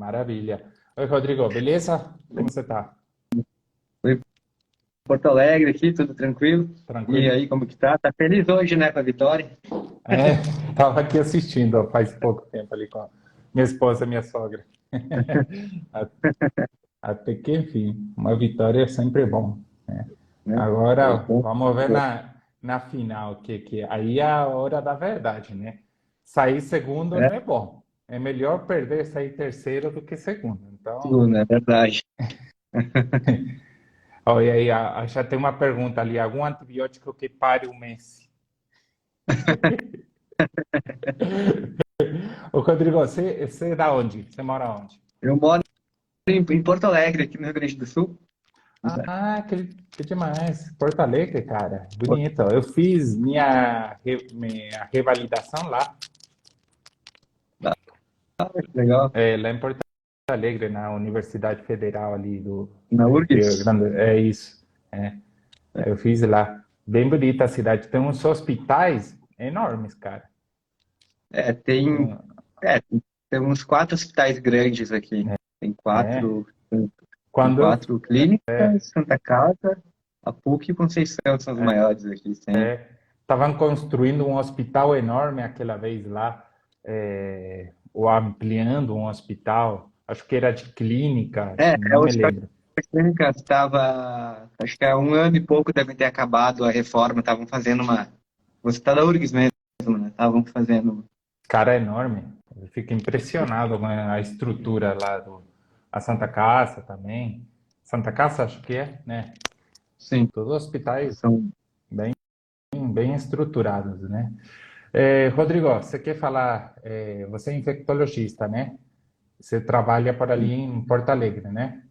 Maravilha. Oi, Rodrigo, beleza? Como você tá? Oi, Porto Alegre aqui, tudo tranquilo? E Tranquilo? aí, como que tá? Tá feliz hoje, né, com a vitória? É, tava aqui assistindo ó, faz pouco tempo ali com a minha esposa e minha sogra. A- Até que, enfim, uma vitória é sempre bom, né? Né? É Agora, bom. vamos ver na final, que aí é a hora da verdade, né? Sair segundo É, não é bom. É melhor perder, sair terceiro do que segundo. Então, tudo, é verdade. olha aí, já tem uma pergunta ali. Algum antibiótico que pare o Messi? Ô, Rodrigo, você é da onde? Você mora onde? Eu moro em Porto Alegre, aqui no Rio Grande do Sul. Ah, que demais. Porto Alegre, cara. Bonito. Eu fiz minha revalidação lá, Ah, que legal. lá em Porto Alegre, na Universidade Federal ali Na do Rio URGS. Grande. É isso. É. Eu fiz lá. Bem bonita a cidade. Tem uns hospitais enormes, cara. É, tem, Tem- é, tem uns 4 hospitais grandes aqui. Tem É. quatro, tem Quando eu quatro clínicas, Santa Casa, a PUC e Conceição são os maiores aqui. Tem. estavam construindo um hospital enorme aquela vez lá, ou ampliando um hospital, acho que era de clínicas, É, não o me Hospital lembro. das Clínicas estava, acho que há 1 ano e pouco devem ter acabado a reforma, estavam fazendo uma, o Hospital da URGS mesmo, né? Estavam fazendo, Cara, é enorme. Eu fico impressionado com a estrutura lá a Santa Casa também. Santa Casa, acho que é, né? sim, Todos hospitais são, bem, bem estruturados, né? Rodrigo, você quer falar? Você é infectologista, né? Você trabalha por ali em Porto Alegre, né?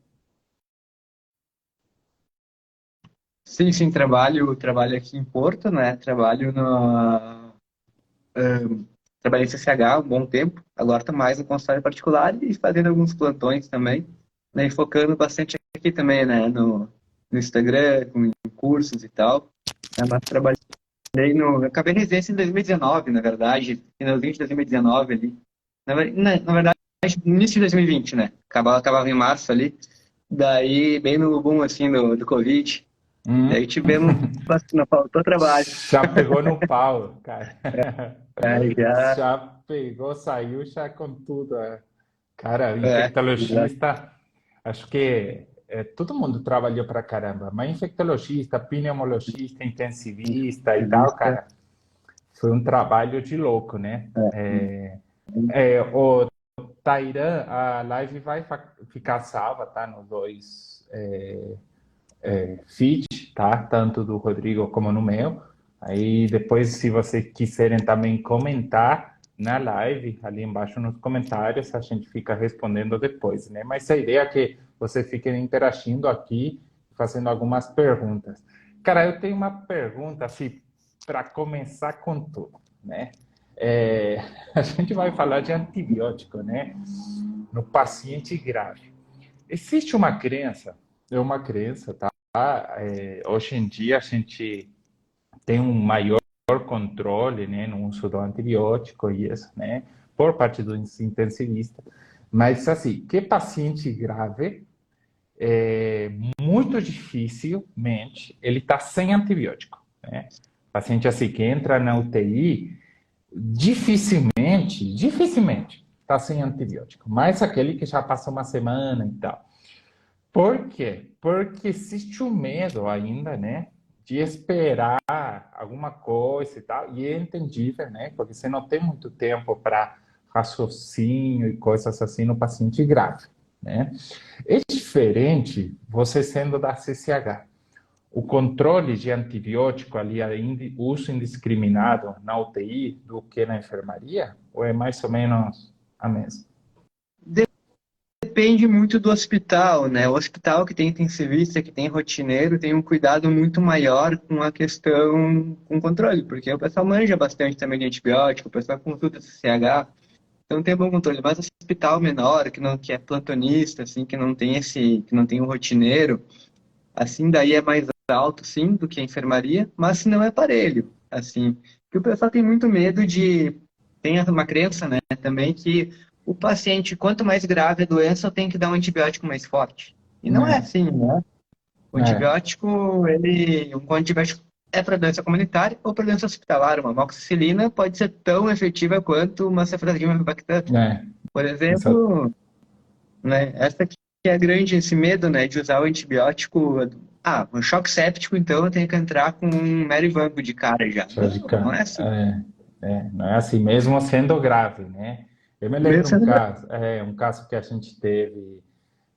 sim, trabalho aqui em Porto, né? Trabalhei em CCH há um bom tempo, agora estou mais no consultório particular e fazendo alguns plantões também, né? E focando bastante aqui também, né? No Instagram, com cursos e tal, né? Mas trabalhei no. Eu acabei a residência em 2019, na verdade, finalzinho de 2019 ali. Na verdade, no início de 2020, né? Acabava em março ali. Daí, bem no boom, assim, do Covid. Hum, Daí tivemos. Não faltou trabalho. já pegou no pau, cara. Aí já. Já pegou, saiu já com tudo. Cara, Já. infectologista, acho que todo mundo trabalhou pra caramba, mas infectologista, pneumologista, intensivista e tal, Entrevista. cara, foi um trabalho de louco, né? É. O Tairan, a live vai ficar salva, tá? Nos dois feed, tá? Tanto do Rodrigo como no meu. Aí depois, se vocês quiserem também comentar na live, ali embaixo nos comentários, a gente fica respondendo depois, né? Mas a ideia é que vocês fiquem interagindo aqui, fazendo algumas perguntas. Cara, eu tenho uma pergunta, assim, para começar com tudo, né? É, a gente vai falar de antibiótico, né? No paciente grave. Existe uma crença, uma crença, tá? Hoje em dia a gente tem um maior controle, né, no uso do antibiótico e isso, né, por parte do intensivista. Mas assim, que paciente grave, muito dificilmente ele está sem antibiótico, né? Paciente assim que entra na UTI, dificilmente está sem antibiótico. Mas aquele que já passa uma semana e tal. Por quê? Porque existe o medo ainda, né? De esperar alguma coisa e tal. E é entendível, né? Porque você não tem muito tempo para raciocínio e coisas assim no paciente grave, né? É diferente você sendo da CCH. O controle de antibiótico ali, uso indiscriminado na UTI do que na enfermaria? Ou é mais ou menos a mesma? Depende muito do hospital, né? O hospital que tem intensivista, que tem rotineiro, tem um cuidado muito maior com a questão com controle, porque o pessoal manja bastante também de antibiótico, o pessoal consulta CCH, então tem bom controle. Mas o hospital menor, que é plantonista, assim, que não tem um rotineiro, assim, daí é mais alto, sim, do que a enfermaria, mas se não é parelho, assim, que o pessoal tem muito medo de, tem uma crença, né, também que o paciente, quanto mais grave a doença, eu tenho que dar um antibiótico mais forte. E não é É, assim, né? O é, antibiótico, um antibiótico é para doença comunitária ou para doença hospitalar. Uma amoxicilina pode ser tão efetiva quanto uma ceftriaxona bactéria. é, Por exa- exemplo, né, essa aqui é a grande, esse medo, né, de usar o antibiótico. Ah, um choque séptico, então eu tenho que entrar com um Merivango de cara já. só de Não, não cá. é assim. Não é assim, mesmo sendo grave, né? Eu me Mesmo lembro sendo grave. um caso que a gente teve,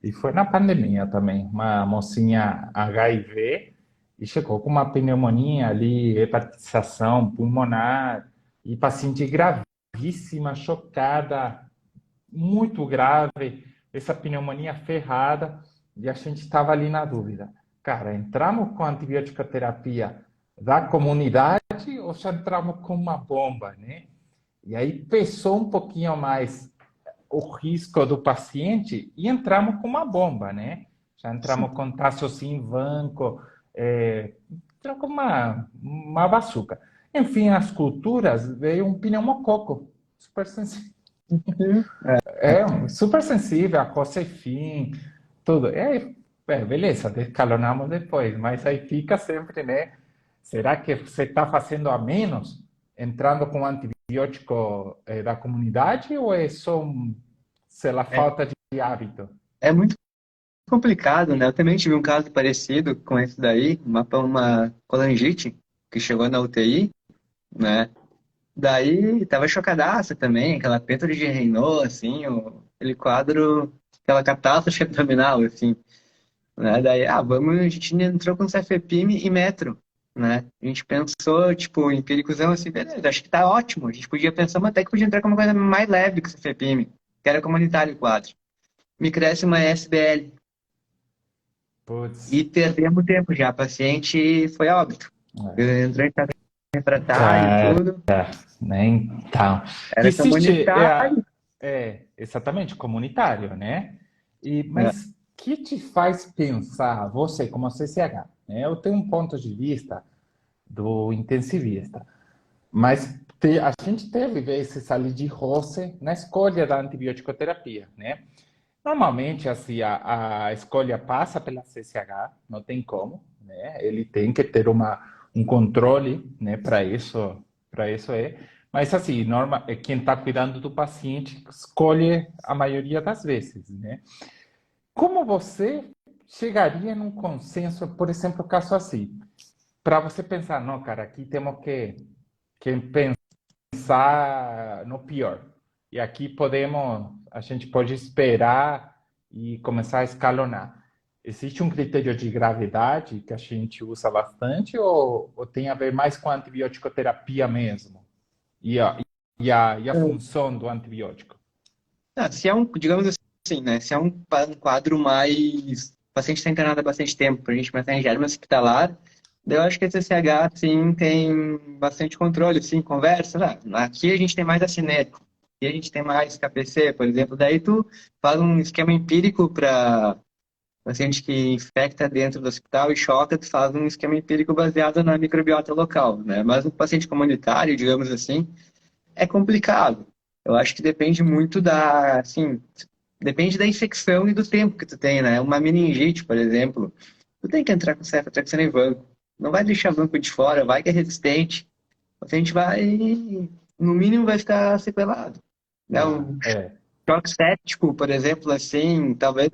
e foi na pandemia também, uma mocinha HIV, e chegou com uma pneumonia ali, hepatização pulmonar, e paciente gravíssima, chocada, muito grave, essa pneumonia ferrada, e a gente estava ali na dúvida. Cara, entramos com antibiótico terapia da comunidade ou já entramos com uma bomba, né? E aí pesou um pouquinho mais o risco do paciente e entramos com uma bomba, né? Já entramos com Tassocin Vanco, entrou com uma bazuca. Enfim, as culturas veio um pneumococo, super sensível. Sim. Super sensível, a Cocefin, tudo. Beleza, escalonamos depois, mas aí fica sempre, né? Será que você está fazendo a menos entrando com antibiótico da comunidade ou é só, sei lá, É, falta de hábito? é muito complicado, né? Eu também tive um caso parecido com esse daí, uma colangite que chegou na UTI, né? Daí tava chocadaça também, aquela pêtala de Raynaud, assim, aquele quadro, aquela catástrofe abdominal, assim, né? Daí, a gente entrou com cefepime e metro, né? A gente pensou, tipo, empíricozão, assim, beleza, acho que tá ótimo. A gente podia pensar, mas até que podia entrar com uma coisa mais leve que o cefepime, que era comunitário o quadro. Me cresce uma SBL. Putz, E perdemos tempo já. A paciente foi a óbito. Entrou em estado refratário e cara, tudo. né? Então, que Era existe, comunitário. exatamente comunitário, né? É, Mas que te faz pensar, você como CCH, né? Eu tenho um ponto de vista do intensivista, mas a gente teve vezes ali de roce na escolha da antibiótico-terapia, né? Normalmente, assim, a escolha passa pela CCH, não tem como, né? Ele tem que ter um controle, né? Para isso é. Mas assim, quem está cuidando do paciente escolhe a maioria das vezes, né? Como você chegaria num consenso, por exemplo, caso assim, para você pensar, não, cara, aqui temos que pensar no pior. E aqui a gente pode esperar e começar a escalonar. Existe um critério de gravidade que a gente usa bastante ou tem a ver mais com a antibiótico-terapia mesmo? E a função do antibiótico? se é um, digamos assim, né? Se é um quadro mais. O paciente está internado há bastante tempo, para a gente pensar em germe hospitalar, daí eu acho que a CCH, sim, tem bastante controle, sim, conversa. Aqui a gente tem mais a cinética, aqui a gente tem mais KPC, por exemplo. Daí tu faz um esquema empírico para paciente que infecta dentro do hospital e choca, tu faz um esquema empírico baseado na microbiota local, né? Mas um paciente comunitário, digamos assim, é complicado. Eu acho que depende muito assim, depende da infecção e do tempo que tu tem, né? Uma meningite, por exemplo, tu tem que entrar com ceftriaxona em vanco. Não vai deixar vanco de fora, vai que é resistente. O paciente vai, no mínimo, vai ficar sequelado. Né? Ah, é. Choque séptico, por exemplo, assim, talvez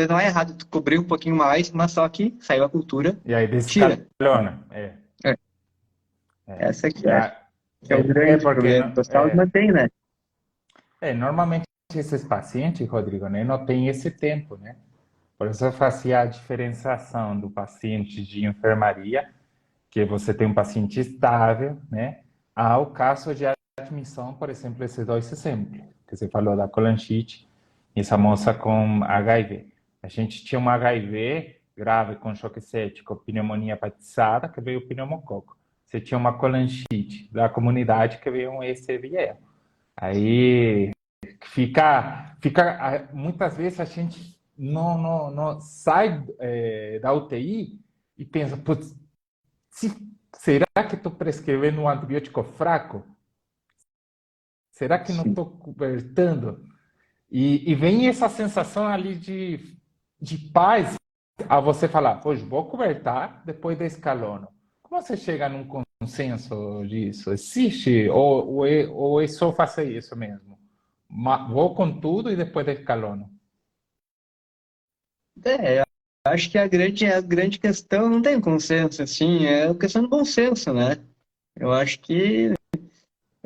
não é errado tu cobrir um pouquinho mais, mas só que saiu a cultura, E aí tira. descalona. É, É. essa aqui E que é o grande porque problema. O pessoal mantém, né? normalmente esses pacientes, Rodrigo, né, não têm esse tempo, né? Por isso eu fazia a diferenciação do paciente de enfermaria, que você tem um paciente estável, né, ao caso de admissão, por exemplo, esses dois exemplos, que você falou da colangite e essa moça com HIV. A gente tinha um HIV grave com choque séptico, pneumonia hepatizada, que veio o pneumococo. Você tinha uma colangite da comunidade que veio um ECVL. Aí muitas vezes a gente não sai da UTI e pensa, putz, será que estou prescrevendo um antibiótico fraco? Será que não Sim. estou cobertando? E vem essa sensação ali de paz a você falar, poxa, vou conversar depois da escalona. Como você chega num consenso disso? Existe? Ou é só fazer isso mesmo? Vou com tudo e depois da escalona. Eu acho que a grande questão não tem consenso, assim, é a questão do bom senso, né? Eu acho que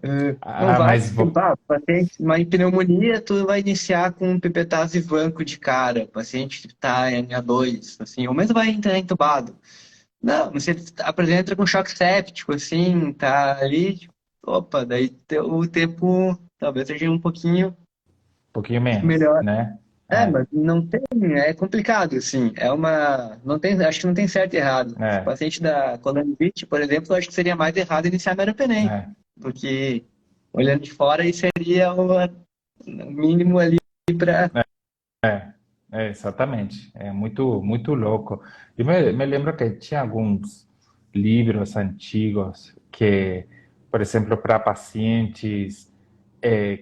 não Ah, vai, mas tipo, o paciente, uma pneumonia, tu vai iniciar com um pipetase vanco de cara, o paciente está em A2, assim, ou mesmo vai entrar entubado. Não, você apresenta com choque séptico, assim, tá ali, tipo, opa, daí o tempo talvez seja um pouquinho um pouquinho menos, melhor. né? É, É, mas não tem, é complicado, assim, não tem, acho que não tem certo e errado. Se o é, paciente da colanite, por exemplo, eu acho que seria mais errado iniciar meropenem, é, porque olhando de fora, isso seria o mínimo ali para. exatamente. É muito, muito louco. Eu me lembro que tinha alguns livros antigos que, por exemplo, para pacientes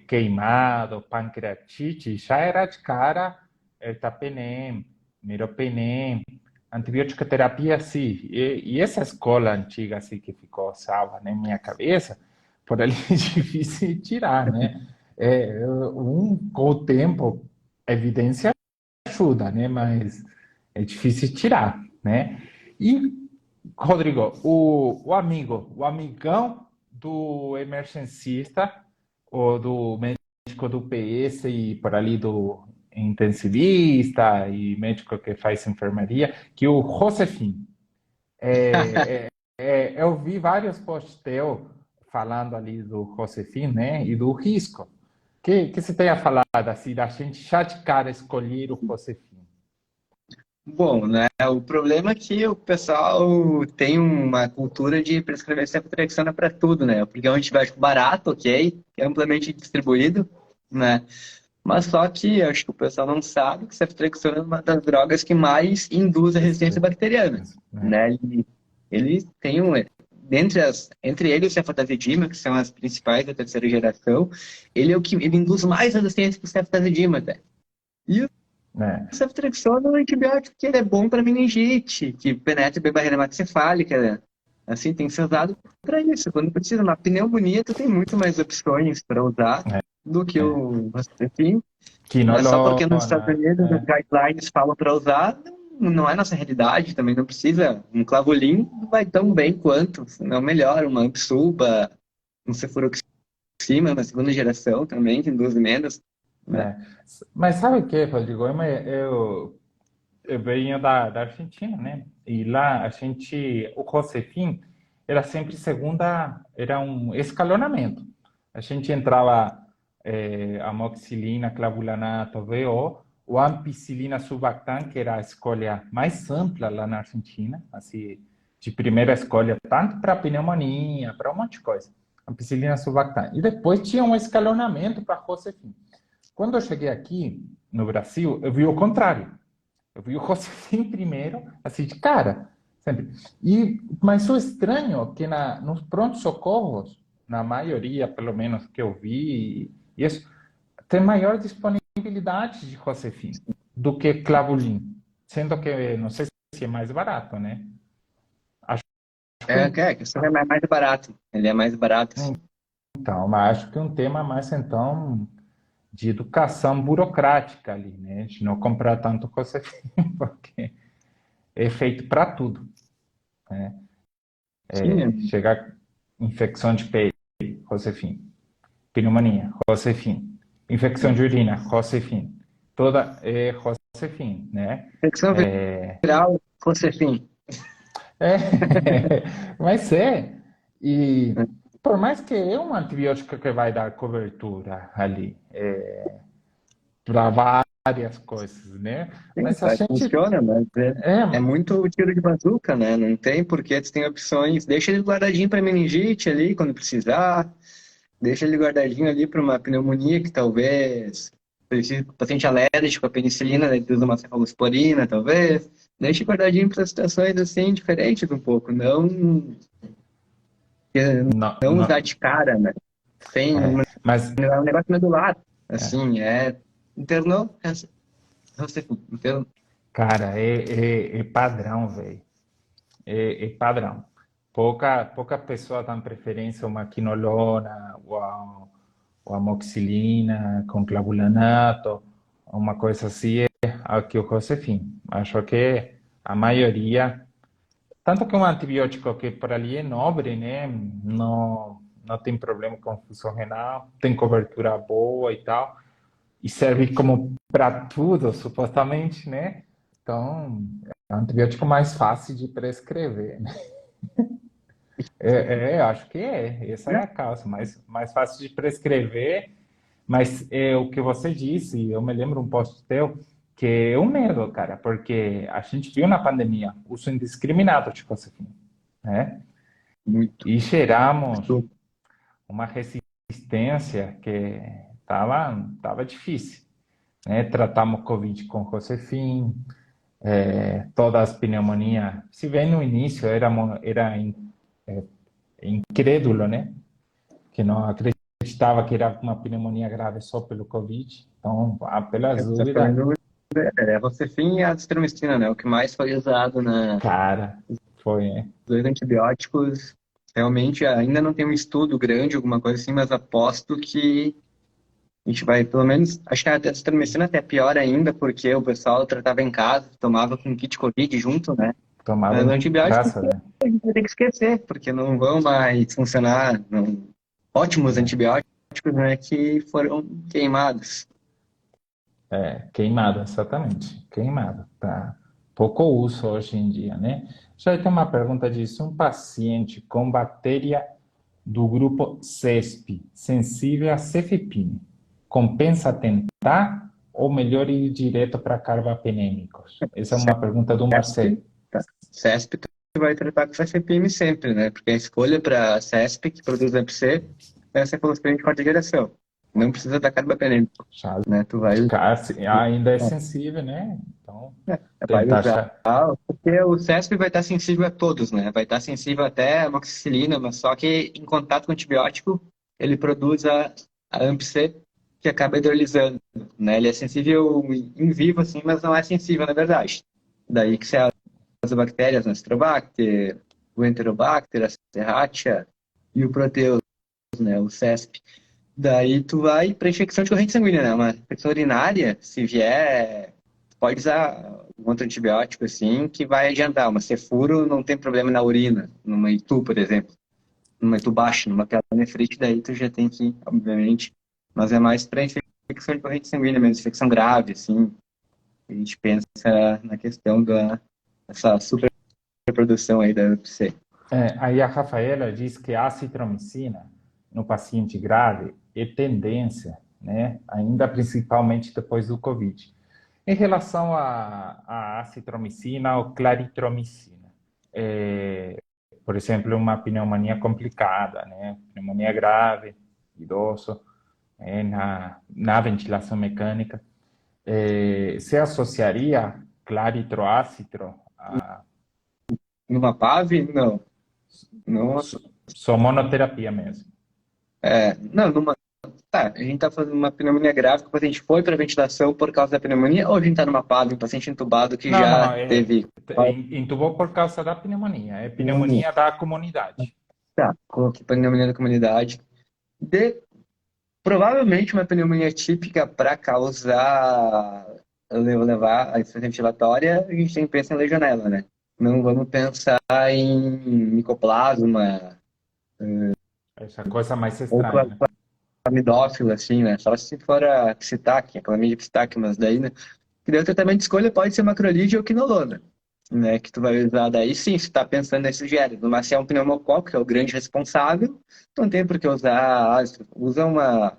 queimados, pancreatite, já era de cara ertapenem, meropenem, antibiótica terapia, sim. E essa escola antiga assim que ficou salva na minha cabeça, por ali é difícil de tirar, né? Com o tempo, evidência ajuda, né? Mas é difícil tirar, né? E, Rodrigo, o amigão do emergencista, ou do médico do PS e por ali do intensivista e médico que faz enfermaria, que o Josefim. Eu vi vários posts teu falando ali do Josefim, né? E do risco. Que você tenha falado assim, da gente já de cara escolher o Josefim? Bom, né? O problema é que o pessoal tem uma cultura de prescrever ceftriaxona para tudo, né? Porque é um antibiótico barato, ok, que é amplamente distribuído, né? Mas só que eu acho que o pessoal não sabe que ceftriaxona é uma das drogas que mais induz a resistência bacteriana, Né? né? Ele tem entre ele e o ceftazidima, que são as principais da terceira geração, ele é o que ele induz mais resistência que o ceftazidima, até. E o Né? ceftriaxona é um antibiótico que ele é bem para meningite, que penetra bem a barreira hematocefálica, né? Assim, tem que ser usado para isso. Quando precisa, na pneumonia, tu tem muito mais opções para usar do que o Rastretin, mas só porque nos Estados Quinolona, Unidos os guidelines falam para usar, não é nossa realidade, também não precisa. Um Clavolin vai tão bem quanto, se não melhor, uma Absuba, um Cefuroxima na segunda geração também, tem duas emendas, né? né? Mas sabe o que, Rodrigo? Eu venho da Argentina, né? E lá a gente, o Josefim era sempre segunda, era um escalonamento. A gente entrava amoxicilina, clavulanato, VO, o ampicilina sulbactam, que era a escolha mais ampla lá na Argentina, assim, de primeira escolha, tanto para pneumonia, para um monte de coisa. Ampicilina sulbactam. E depois tinha um escalonamento para Josefim. Quando eu cheguei aqui no Brasil, eu vi o contrário. Eu vi o Josefim primeiro, assim, de cara, sempre. Mas o estranho é que nos prontos-socorros, na maioria, pelo menos que eu vi, isso, tem maior disponibilidade de Josefim do que Clavulin, sendo que não sei se é mais barato, né? Acho que A questão é mais barato, ele é mais barato, assim. mas acho que um tema mais então de educação burocrática ali, né? De não comprar tanto Josefim, porque é feito para tudo. Sim, Chegar infecção de pele, Rosefin. Pneumonia, Rosefin. Infecção de urina, Rosefin. Toda é Rosefin, né? infecção viral, Clocefin. É, mas e por mais que é um antibiótico que vai dar cobertura ali para várias coisas, né? Sim, Mas a gente funciona, mas é, é muito tiro de bazuca, né? Não tem porquê, tu tem opções. Deixa ele guardadinho para meningite ali, quando precisar. Deixa ele guardadinho ali para uma pneumonia que talvez precise, paciente alérgico à penicilina, né? Tu usa uma cefalosporina, talvez. Deixa guardadinho para situações assim, diferentes um pouco. não, Não usar não, de cara, né? Tem mas é um negócio medular, assim, Internou, internou. Cara, é padrão, velho. É padrão. Pouca pessoa dá preferência a uma quinolona ou amoxicilina com clavulanato, uma coisa assim, ao que o Josefim. Acho que a maioria, tanto que um antibiótico que por ali é nobre, né? Não tem problema com função renal, tem cobertura boa e tal, e serve como para tudo, supostamente, né? Então, é o antibiótico mais fácil de prescrever, né? Acho que essa é a causa, mais fácil de prescrever, mas é o que você disse, eu me lembro um post teu, que é um medo, cara, porque a gente viu na pandemia uso indiscriminado de clozapina, né? Muito. E geramos uma resistência que tava difícil, né? Tratamos Covid com Clozapina, todas as pneumonias, se bem no início era incrédulo, né? Que não acreditava que era uma pneumonia grave só pelo Covid. Então, pelas dúvidas, A Rocefin e a azitromicina, né? O que mais foi usado na cara, foi, né? dois antibióticos. Realmente ainda não tem um estudo grande, alguma coisa assim, mas aposto que a gente vai, pelo menos, acho que a azitromicina até é pior ainda, porque o pessoal tratava em casa, tomava com kit Covid junto, né? Tomava Mas em antibióticos casa, né? a gente vai ter que esquecer, porque não vão mais funcionar. Não... Ótimos antibióticos, né, que foram queimados. Queimado, exatamente. Queimado. Tá? Pouco uso hoje em dia, né? Já tem uma pergunta disso. Um paciente com bactéria do grupo CESP, sensível a cefepime, compensa tentar ou melhor ir direto para carbapenêmicos? Essa é uma pergunta do CESP, Marcelo. tá. CESP tu vai tratar com CFPM sempre, né? Porque a escolha para CESP, que produz MC, é cefalosporina de quarta geração. Não precisa da carbapenêmico, Já né? Tu vai, ainda é sensível, né? Então, vai tentar usar, achar. porque o CESP vai estar sensível a todos, né? Vai estar sensível até a amoxicilina, mas só que em contato com o antibiótico, ele produz a AMP-C, que acaba hidrolisando, né? Ele é sensível em vivo, assim, mas não é sensível, na verdade. Daí que as bactérias, né? Astrobacter, o Enterobacter, a Serratia e o Proteus, né? O CESP. Daí tu vai para infecção de corrente sanguínea, né? Uma infecção urinária, se vier, pode usar um outro antibiótico, assim, que vai adiantar. Uma cefuro não tem problema na urina, numa Itu, por exemplo. Numa Itu baixa, numa pielonefrite, daí tu já tem que, obviamente, mas é mais para infecção de corrente sanguínea mesmo, infecção grave, assim. A gente pensa na questão dessa superprodução aí da UFC. Aí a Rafaela diz que a acitromicina no paciente grave é tendência, né? Ainda principalmente depois do Covid. Em relação à acitromicina ou claritromicina, por exemplo, uma pneumonia complicada, né? Pneumonia grave, idoso, na ventilação mecânica, se associaria claritroácitro a Numa PAV, não. Não, só monoterapia mesmo? não, numa. Tá, a gente tá fazendo uma pneumonia grave, que o paciente foi para ventilação por causa da pneumonia, ou a gente tá numa PAV, um paciente entubado que Não, já não, teve entubou por causa da pneumonia, é pneumonia. pneumonia da comunidade. Tá, coloquei pneumonia da comunidade. De, provavelmente uma pneumonia típica para causar, levar a insuficiência ventilatória, a gente tem que pensar em legionela, né? Não vamos pensar em micoplasma Essa coisa mais ou estranha, né? clamidófila, assim, né? Só se for a psitaque, a clamídia psitaque, mas daí, né? Que daí o tratamento de escolha pode ser macrolide ou quinolona, né? Que tu vai usar daí sim, se tá pensando nesses gêneros. Mas se é um pneumococo, que é o grande responsável, não tem por que usar ácido. Usa uma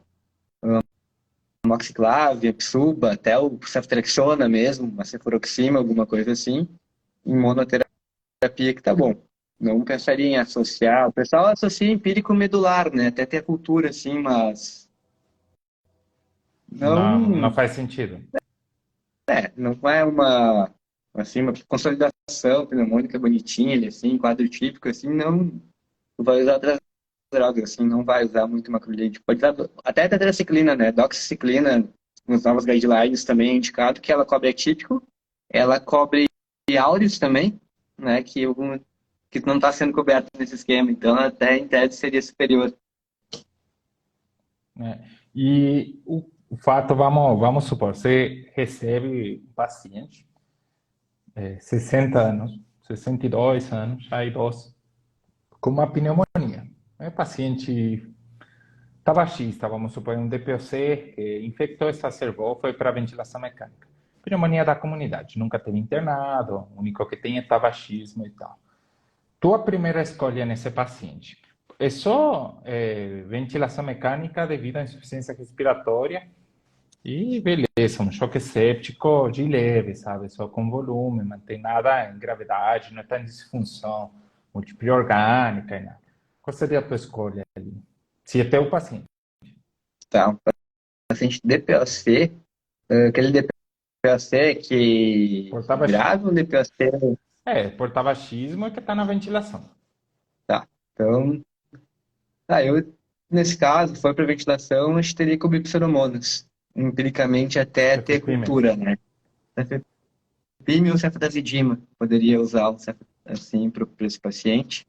amoxiclave, psuba, até o ceftriaxona mesmo, uma cefuroxima, alguma coisa assim, em monoterapia que tá bom. Não pensaria em associar. O pessoal associa empírico medular, né? Até ter a cultura, assim, mas Não, não não, faz sentido. não é uma, assim, uma consolidação pneumônica bonitinha, ali, assim, quadro típico, assim, não. Tu vai usar outras drogas, assim, não vai usar muito macrolide. Pode usar até tetraciclina, né? Doxiciclina nas novas guidelines também é indicado que ela cobre atípico, ela cobre áureos também, né, que não está sendo coberto nesse esquema, então até em tese seria superior. né? E o fato, vamos supor, você recebe um paciente, 60 anos, 62 anos, já idoso, com uma pneumonia. É paciente tabagista, vamos supor, um DPOC, infectou, exacerbou, foi para ventilação mecânica. Pneumonia da comunidade, nunca teve internado, o único que tem é tabagismo e tal. Tua primeira escolha nesse paciente é só ventilação mecânica devido à insuficiência respiratória e beleza, um choque séptico de leve, sabe? Só com volume, não tem nada em gravidade, não está em disfunção múltipla orgânica e nada. Qual seria a tua escolha ali? Se é teu paciente. Tá, um paciente DPOC, aquele DPOC que Por tabagismo. grave, um DPOC. Por tabagismo é que está na ventilação. Tá, então, eu, nesse caso, foi para ventilação, a gente teria que cobrir pseudomonas, empiricamente até ter FFP mesmo. cultura, né? Cefepime ou cefadazidima, poderia usar assim para esse paciente.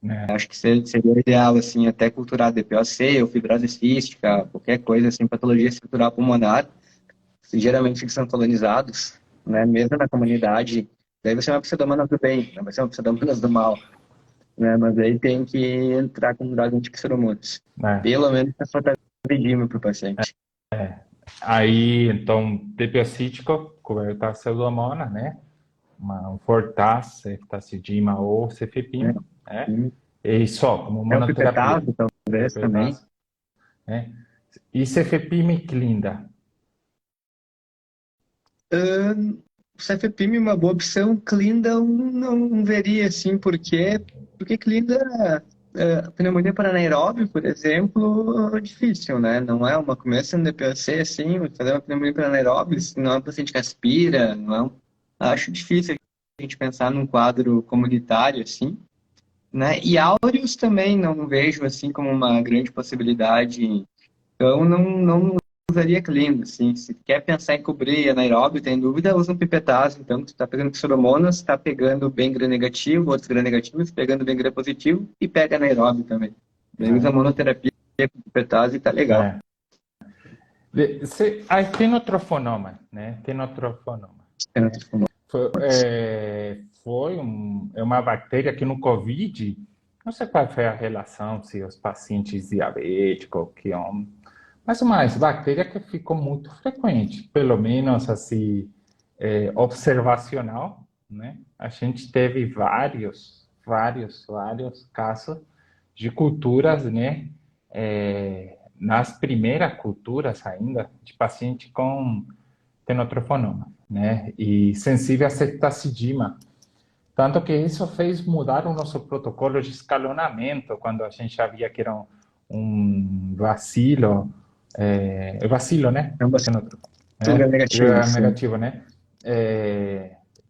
Né? Acho que seria o ideal, assim, até culturar DPOC ou fibrose cística, qualquer coisa, assim, patologia estrutural pulmonar, geralmente eles são colonizados, né, mesmo na comunidade, daí vai ser uma pseudomonas do bem, não vai ser uma pseudomonas do mal, né, mas aí tem que entrar com droga antipseudomonas, Né? pelo menos para cefadazidima para o paciente. Aí, então, depiocítico, coberto a pseudomonas, né? Um Fortas, ceftazidima ou Né? cefepime, né? E E só, como é o monoterapia. pipetase, talvez, também. Pipetase, né? E cefepime clinda. O cefepime é uma boa opção, Clinda eu não veria, assim, porque Clinda, pneumonia por anaeróbio, por exemplo, é difícil, né? Não é uma, começa no DPOC, assim, fazer uma pneumonia por anaeróbio, se não é um paciente que aspira, não é acho difícil a gente pensar num quadro comunitário, assim, né? E áureos também não vejo, assim, como uma grande possibilidade, então não usaria clean, assim. Se quer pensar em cobrir anaeróbio, tem dúvida, usa um pipetase. Então, tu tá pegando pseudomonas, tá pegando bem gram-negativo, outros gram-negativos, pegando bem gram-positivo e pega anaeróbio também. Daí usa monoterapia com pipetase e tá legal. É. Aí tem trofonoma, né? Tem trofonoma. É uma bactéria que no Covid, não sei qual foi a relação, se os pacientes diabéticos, mas uma bactéria que ficou muito frequente, pelo menos assim, observacional, né? A gente teve vários casos de culturas, né? Nas primeiras culturas ainda, de paciente com tenotrofonoma, né? E sensível a ceftazidima. Tanto que isso fez mudar o nosso protocolo de escalonamento, quando a gente já via que era um vacilo, vacilo, né? É um bastante Era gram-negativo, sim. negativo, né?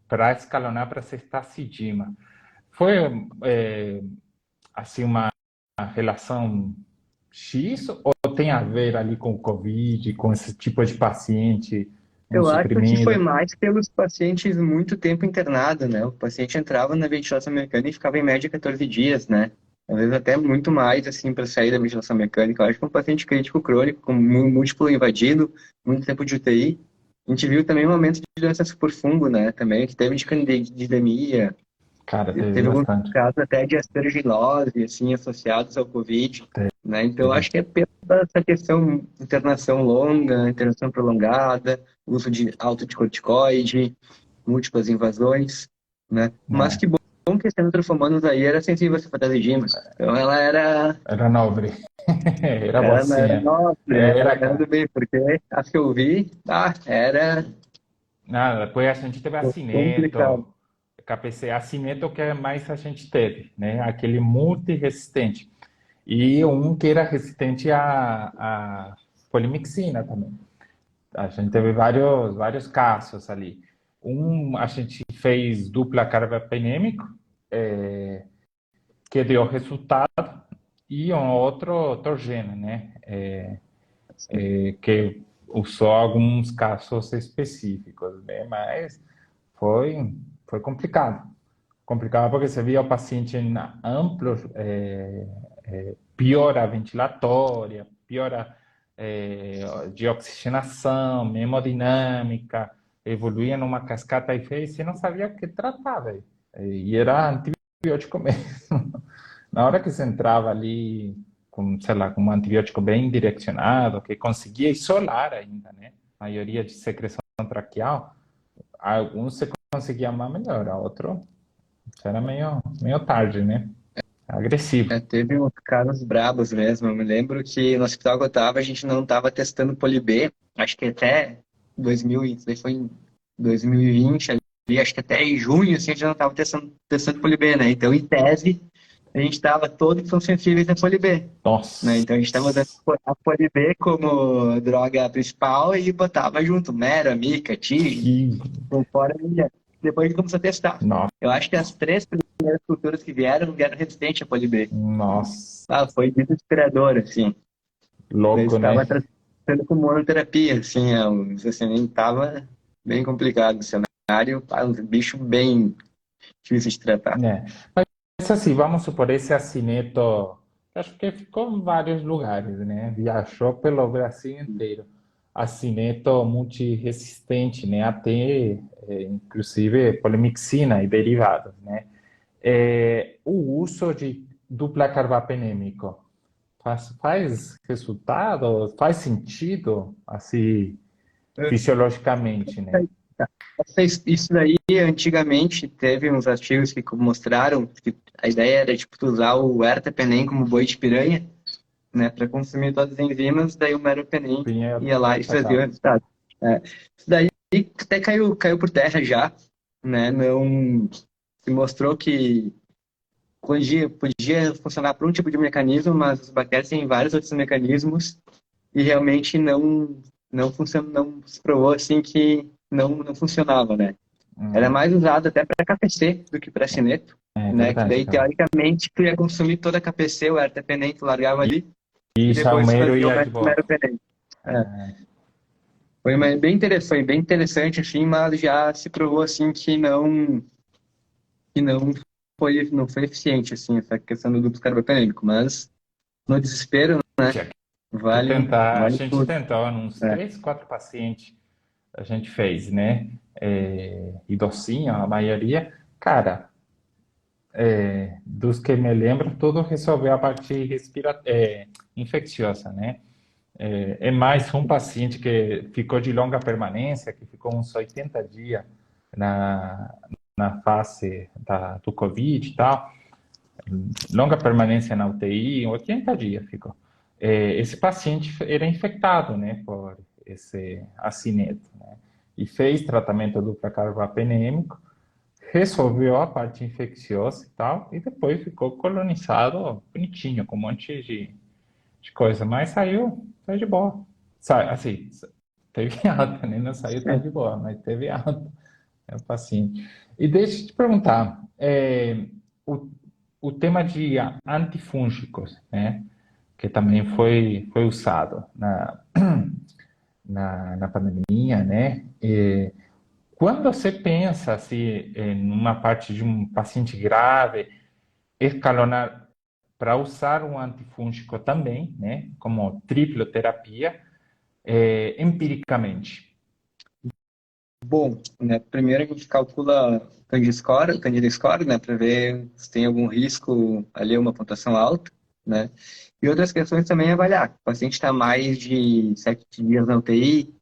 Para escalonar para ceftazidima. Foi, assim, uma relação X ou tem a ver ali com o Covid, com esse tipo de paciente Eu acho que foi imunossuprimido? mais pelos pacientes muito tempo internado, né? O paciente entrava na ventilação mecânica e ficava em média 14 dias, né? Às vezes até muito mais, assim, para sair da ventilação mecânica. Eu acho que um paciente crítico crônico, com múltiplo invadido, muito tempo de UTI. A gente viu também um aumento de doenças por fungo, né? Também, que teve de candidemia, Cara, teve teve alguns bastante. casos até de aspergilose, assim, associados ao Covid, né? Então, Teve. acho que é pela essa questão de internação longa, internação prolongada, uso de autocorticoide, múltiplas invasões, né? Mas Né? que bom que esse antrofomanos aí era sensível a cefadazidima. Então, ela Era nobre. Era era boazinha. nobre, era do Era. bem, porque as que eu vi, era Nada, depois a gente teve a complicado. Cineto, KPC, a Cineto que é mais a gente teve, né? Aquele multiresistente. E um que era resistente a polimixina também. A gente teve vários casos ali. A gente fez dupla carbapenêmico, que deu resultado, e um outro torgênio, né? Assim. Que usou alguns casos específicos, né? Mas foi complicado. Complicado porque você via o paciente em amplo, piora ventilatória, piora de oxigenação, hemodinâmica, evoluía numa cascata e fez, e não sabia o que tratava. E era antibiótico mesmo. Na hora que você entrava ali com, sei lá, com um antibiótico bem direcionado, que conseguia isolar ainda, né? A maioria de secreção traqueal, alguns você conseguia mais melhor, a outro era meio tarde, né? Agressivo. Teve uns casos brabos mesmo. Eu me lembro que no hospital que eu tava, a gente não tava testando Poli-B. Acho que até 2000, isso daí foi em 2020, ali, acho que até em junho, assim, a gente não tava testando Poli-B, né? Então, em tese, a gente tava todos que são sensíveis a Poli-B, né? Nossa, Então, a gente tava usando a Poli-B como droga principal e botava junto Mera, Mica, Tig, que... fora. Depois a gente começou a testar. Nossa, Eu acho que as três primeiras culturas que vieram resistentes a Poli-B. nossa. Foi desesperador, assim. Eu Louco, estava né? tratando com monoterapia, assim, estava bem complicado o cenário, um bicho bem difícil de tratar. É. Mas assim, vamos supor, esse Acineto, acho que ficou em vários lugares, né? Viajou pelo Brasil inteiro. Acineto multiresistente, né? Até, inclusive, polimixina e derivados, né? O uso de dupla carbapenêmico faz resultado, faz sentido, assim, fisiologicamente, né? Isso daí, antigamente, teve uns artigos que mostraram que a ideia era, tipo, tu usar o ertapenem como boi de piranha, né, para consumir todas as enzimas, daí o meropenem Pinheiro, ia lá e fazia o atacava. resultado. Isso daí até caiu por terra já, né, não se mostrou que podia funcionar para um tipo de mecanismo, mas as bactérias têm vários outros mecanismos e realmente não funciona, não se provou assim que não funcionava, né? Era mais usado até para KPC do que para cineto, É né? Que verdade, daí, cara. teoricamente, tu ia consumir toda a KPC, o ertapenem, tu largava E, ali e e depois Salmeiro fazia o ia de boa. meropenem. É. É, Foi bem interessante, assim, mas já se provou, assim, que não foi eficiente, assim, essa questão do duplo carbopenêmico, mas no desespero, tinha que tentar, a vale gente tudo. tentou, uns É. 3, 4 pacientes a gente fez, né? Idosinho, a maioria. Cara, dos que me lembro, tudo resolveu a parte infecciosa, né? É mais um paciente que ficou de longa permanência, que ficou uns 80 dias na, na fase do Covid e tal. Longa permanência na UTI, 80 dias ficou. Esse paciente era infectado, né, por esse acineto, né, e fez tratamento dupla carbapenêmico, resolveu a parte infecciosa e tal, e depois ficou colonizado bonitinho, com um monte de coisa, mas saiu de boa. Assim, teve alta, né, não saiu tá de boa, mas teve alta, é o paciente. E deixa eu te perguntar, o, o tema de antifúngicos, né? Que também foi usado na pandemia, né? Quando você pensa assim, em uma parte de um paciente grave, escalonar para usar um antifúngico também, né? Como triploterapia, empiricamente. Bom, né, primeiro a gente calcula o Candida Score, né, para ver se tem algum risco ali, uma pontuação alta, né? E outras questões também é avaliar. O paciente está mais de 7 dias na UTI,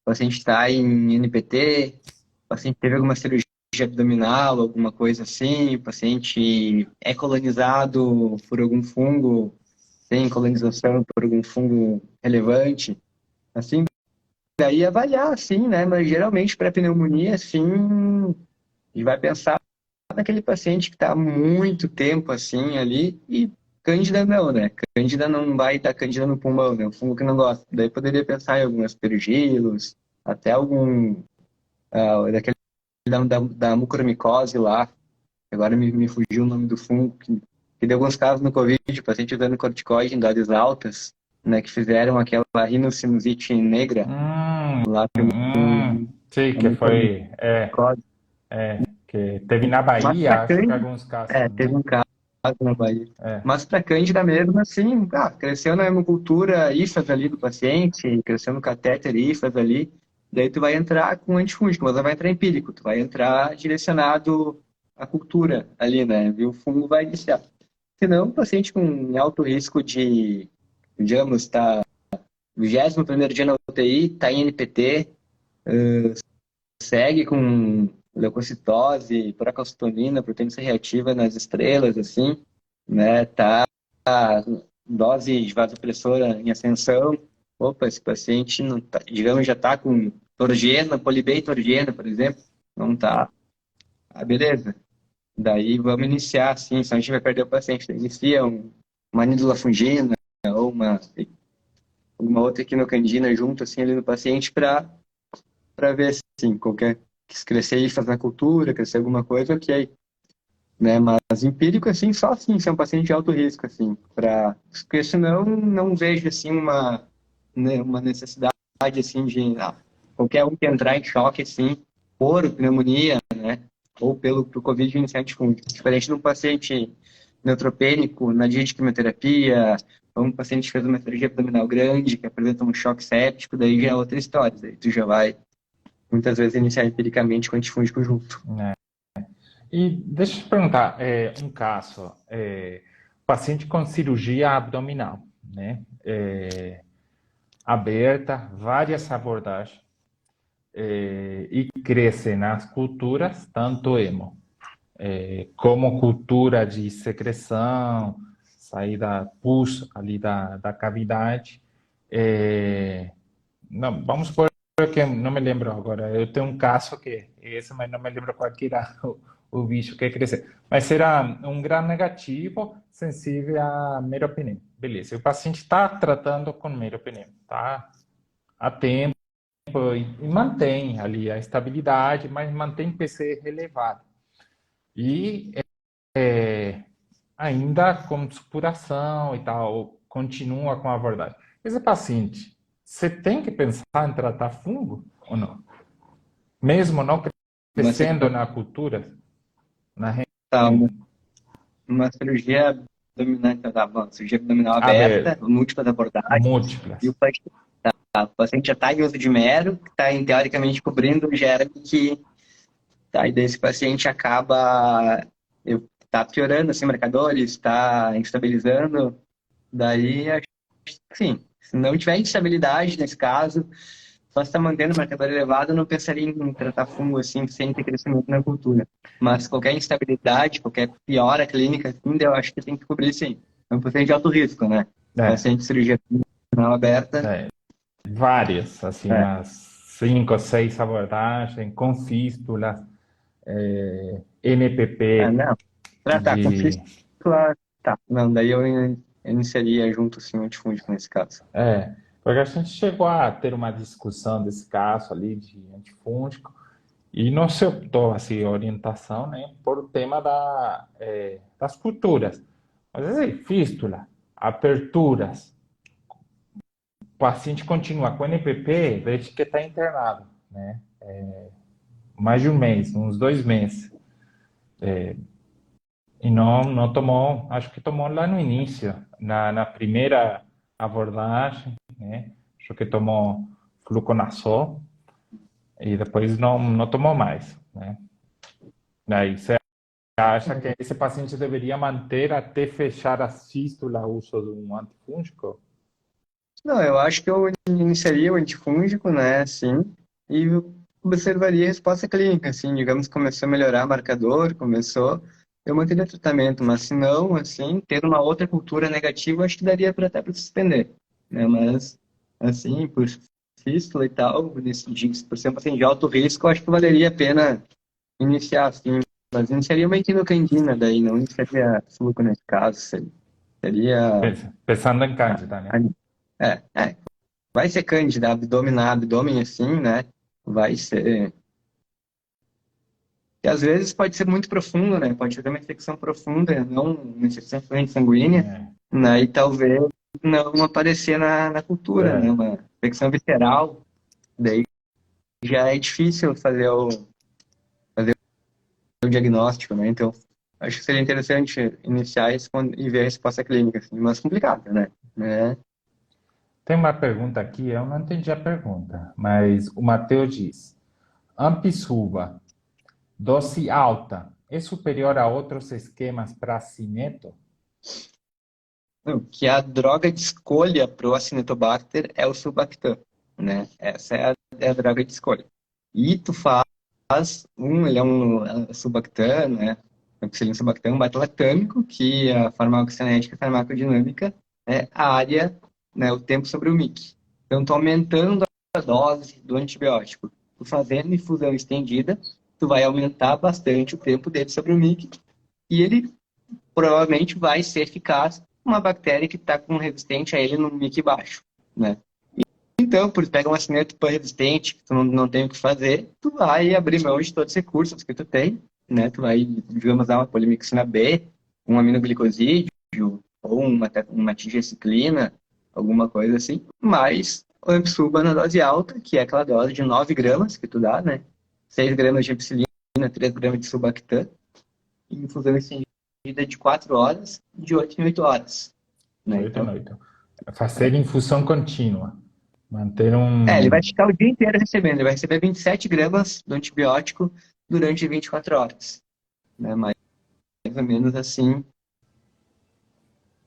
o paciente está em NPT, o paciente teve alguma cirurgia abdominal, alguma coisa assim, o paciente é colonizado por algum fungo, tem colonização por algum fungo relevante, assim, daí avaliar, assim, né? Mas geralmente para pneumonia, assim, a gente vai pensar naquele paciente que está há muito tempo assim ali e Cândida não, né? Cândida não vai estar Cândida no pulmão, né? Um fungo que não gosta. Daí poderia pensar em alguns aspergilos, até algum da mucormicose lá. Agora me fugiu o nome do fungo, que deu alguns casos no Covid, o paciente usando corticoide em doses altas. né, que fizeram aquela rinocinusite negra, Hum, lá que sim, eu que não conheço. foi, que teve na Mas Bahia, para acho que Cândida, alguns casos, teve né? um caso na Bahia. É, Mas para Cândida mesmo, assim, cresceu na hemocultura hifas ali do paciente, cresceu no catéter hifas ali, daí tu vai entrar com antifúngico, mas não vai entrar empírico, tu vai entrar direcionado à cultura ali, né? E o fungo vai iniciar. Senão, um paciente com alto risco de, digamos, tá 21º dia na UTI, tá em NPT, segue com leucocitose, procalcitonina, proteína C reativa nas estrelas, assim, né? Tá dose de vasopressora em ascensão. Opa, esse paciente, não tá, digamos, já está com torgena, polibentorgena, por exemplo, não tá. Ah, beleza. Daí vamos iniciar, assim, senão a gente vai perder o paciente. Daí inicia uma nídula fungina ou alguma outra quinocandina junto, assim, ali no paciente para ver, assim, qualquer se crescer hifas na cultura, crescer alguma coisa, ok, né? Mas empírico, assim, só assim, se é um paciente de alto risco, assim, porque senão não vejo, assim, né, uma necessidade, assim, de qualquer um que entrar em choque, assim, por pneumonia, né, ou pro Covid iniciar antifúngico. Diferente de um paciente neutropênico, na dia de quimioterapia, ou um paciente que fez uma cirurgia abdominal grande, que apresenta um choque séptico, daí já é outra história, daí tu já vai, muitas vezes, iniciar empiricamente com antifúngico junto. né? E deixa eu te perguntar, um caso, paciente com cirurgia abdominal, né? Aberta, várias abordagens, e cresce nas culturas, tanto hemo, como cultura de secreção, saída pus ali da cavidade. Não, vamos supor que não me lembro agora. Eu tenho um caso que é esse, mas não me lembro qual que era o bicho que cresceu. Mas era um gram negativo sensível a meropenem. Beleza. O paciente está tratando com meropenem, tá? Há tempo e mantém ali a estabilidade, mas mantém PC elevado. E ainda com supuração e tal, continua com a abordagem. Esse paciente, você tem que pensar em tratar fungo ou não? Mesmo não Uma, crescendo na cultura, na tá, remo, uma cirurgia abdominal, tá bom, cirurgia abdominal aberta, aberta, múltiplas abordagens, e múltiplas. o paciente já está em uso de mero, que está, teoricamente, cobrindo o germe que, tá, e daí esse paciente acaba, tá piorando, assim, marcadores, está instabilizando, daí, acho que sim, se não tiver instabilidade nesse caso, só se está mantendo o marcador elevado, eu não pensaria em tratar fungo assim, sem ter crescimento na cultura. Mas qualquer instabilidade, qualquer piora clínica, assim, eu acho que tem que cobrir sim. É um paciente de alto risco, né? É, Paciente de cirurgia abdominal aberta, é, várias, assim, é, umas 5, 6 abordagens, com fístulas, NPP não. Tratar com de. fístula, tá. Não, daí eu iniciaria junto, sim, o antifúngico nesse caso. Porque a gente chegou a ter uma discussão desse caso ali de antifúngico e não se optou assim, orientação, né, por o tema das culturas. Mas assim, fístula, aperturas, o paciente continua com NPP desde que está internado, né? Mais de um mês, uns 2 meses. E não tomou, acho que tomou lá no início, na primeira abordagem, né? Acho que tomou fluconazol e depois não tomou mais, né? Daí você acha que esse paciente deveria manter até fechar a fístula o uso de um antifúngico? Não, eu acho que eu iniciaria o antifúngico, né, sim, e eu observaria a resposta clínica, assim, digamos que começou a melhorar marcador, eu manteria o tratamento, mas se não, assim, ter uma outra cultura negativa, acho que daria para até para suspender, né, mas, assim, por fístula e tal, por ser um paciente de alto risco, acho que valeria a pena iniciar, assim, mas iniciaria uma quinocandina daí, não iniciaria fluco nesse caso, seria... Pensando em Cândida, né? É, vai ser cândida, abdômen assim, né? Vai ser. E às vezes pode ser muito profundo, né? Pode ter uma infecção profunda, não uma infecção corrente sanguínea, É. né? E talvez não aparecer na cultura, né? É. Uma infecção visceral, daí já é difícil fazer o diagnóstico, né? Então, acho que seria interessante iniciar e ver a resposta clínica, assim, mas complicado, né? Tem uma pergunta aqui, eu não entendi a pergunta, mas o Matheus diz: Ampisuva, dose alta, é superior a outros esquemas para cineto? Não, que a droga de escolha para o Acinetobacter é o Sulbactam, né? Essa é a droga de escolha. E tu ele é um Sulbactam, né? Ampicilina Sulbactam, um beta-lactâmico, que a farmacocinética e farmacodinâmica é a área, né, o tempo sobre o MIC. Então, tu aumentando a dose do antibiótico, tu fazendo infusão estendida, tu vai aumentar bastante o tempo dele sobre o MIC e ele provavelmente vai ser eficaz uma bactéria que está com resistente a ele no MIC baixo, né? Então, por pega um acineto resistente, que tu não tem o que fazer, tu vai abrir mão de todos os recursos que tu tem, né? Tu vai, digamos, dar uma polimixina B, um aminoglicosídeo, ou uma tigenciclina, alguma coisa assim, mas o ampsuba na dose alta, que é aquela dose de 9 gramas que tu dá, né? 6 gramas de ampicilina, 3 gramas de sulbactam, e infusão estendida de 4 horas, de 8 em 8 horas, De né? 8 em Então, 8. Fazer infusão contínua. Manter ele vai um. ficar o dia inteiro recebendo. Ele vai receber 27 gramas do antibiótico durante 24 horas. Né? Mais ou menos assim.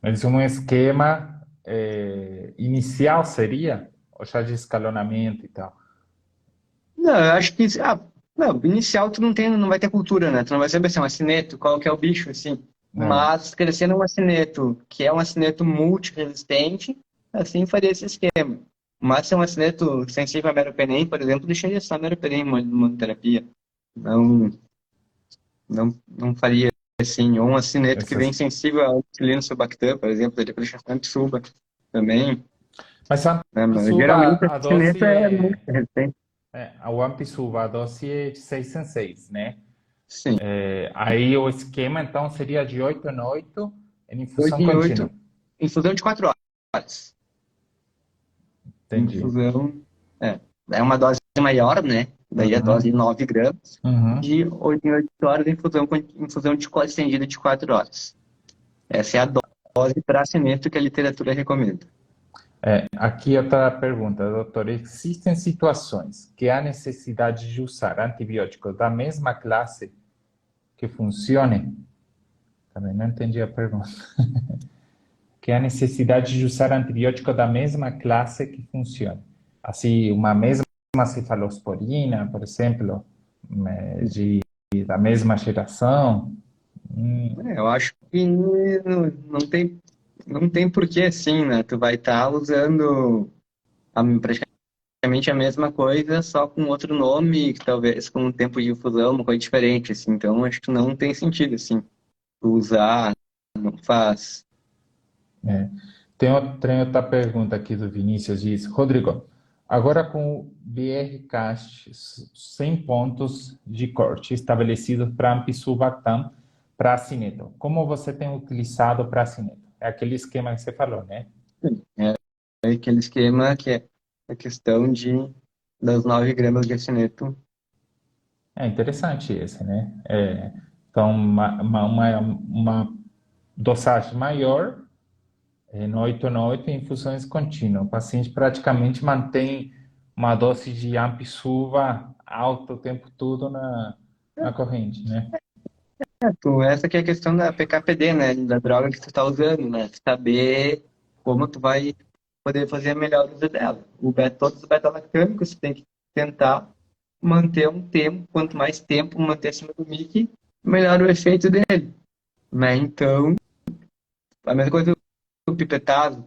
Mas um esquema inicial seria? Ou já de escalonamento e tal? Não, eu acho que... não, inicial tu não vai ter cultura, né? Tu não vai saber se é um acineto, qual que é o bicho, assim. É, Mas crescendo um acineto, que é um acineto multiresistente, assim faria esse esquema. Mas se é um acineto sensível a meropenem, por exemplo, deixaria só meropenem em monoterapia. Não, não faria assim, ou um acineto que vem essas... sensível ao insulina sulbactam, por exemplo, ele deixa bastante suba também, Mas a né? Mas Ampisuva, geralmente o a acineto dose é muito é. resistente. O Ampisuva, a dose é de 6 em 6, né? Sim, Aí o esquema, então, seria de 8 em 8 em 8 infusão em contínua. 8, infusão de 4 horas. Entendi. Infusão, é uma dose maior, né? Daí a dose de Uhum, 9 gramas, uhum. de 8 em 8 horas, infusão de estendida de 4 horas. Essa é a dose para acineto que a literatura recomenda. Aqui outra pergunta, doutor. Existem situações que há necessidade de usar antibióticos da mesma classe que funcionem? Também não entendi a pergunta. Que há necessidade de usar antibiótico da mesma classe que funcione. Assim, uma mesma cefalosporina, por exemplo, da mesma geração. Eu acho que não tem porquê assim, né? Tu vai estar usando praticamente a mesma coisa, só com outro nome, que talvez com um tempo de infusão, uma coisa diferente, assim. Então, acho que não tem sentido, assim, tu usar, não faz. É. Tem outra pergunta aqui do Vinícius, diz, Rodrigo, agora com o BRCAST 100 pontos de corte estabelecidos para Ampisuvatam para Cineto, como você tem utilizado para Cineto? É aquele esquema que você falou, né? É aquele esquema que é a questão das 9 gramas de acineto. É interessante esse, né? Então, uma dosagem maior, noite a noite, em infusões contínuas. O paciente praticamente mantém uma dose de Ampisuva alta o tempo todo na corrente, né? Essa que é a questão da PKPD, né? Da droga que tu tá usando, né? Saber como tu vai poder fazer a melhor uso dela. Todos os beta-lactâmicos, você tem que tentar manter um tempo, quanto mais tempo manter acima do MIC, melhor o efeito dele, né? Então, a mesma coisa do pipetado,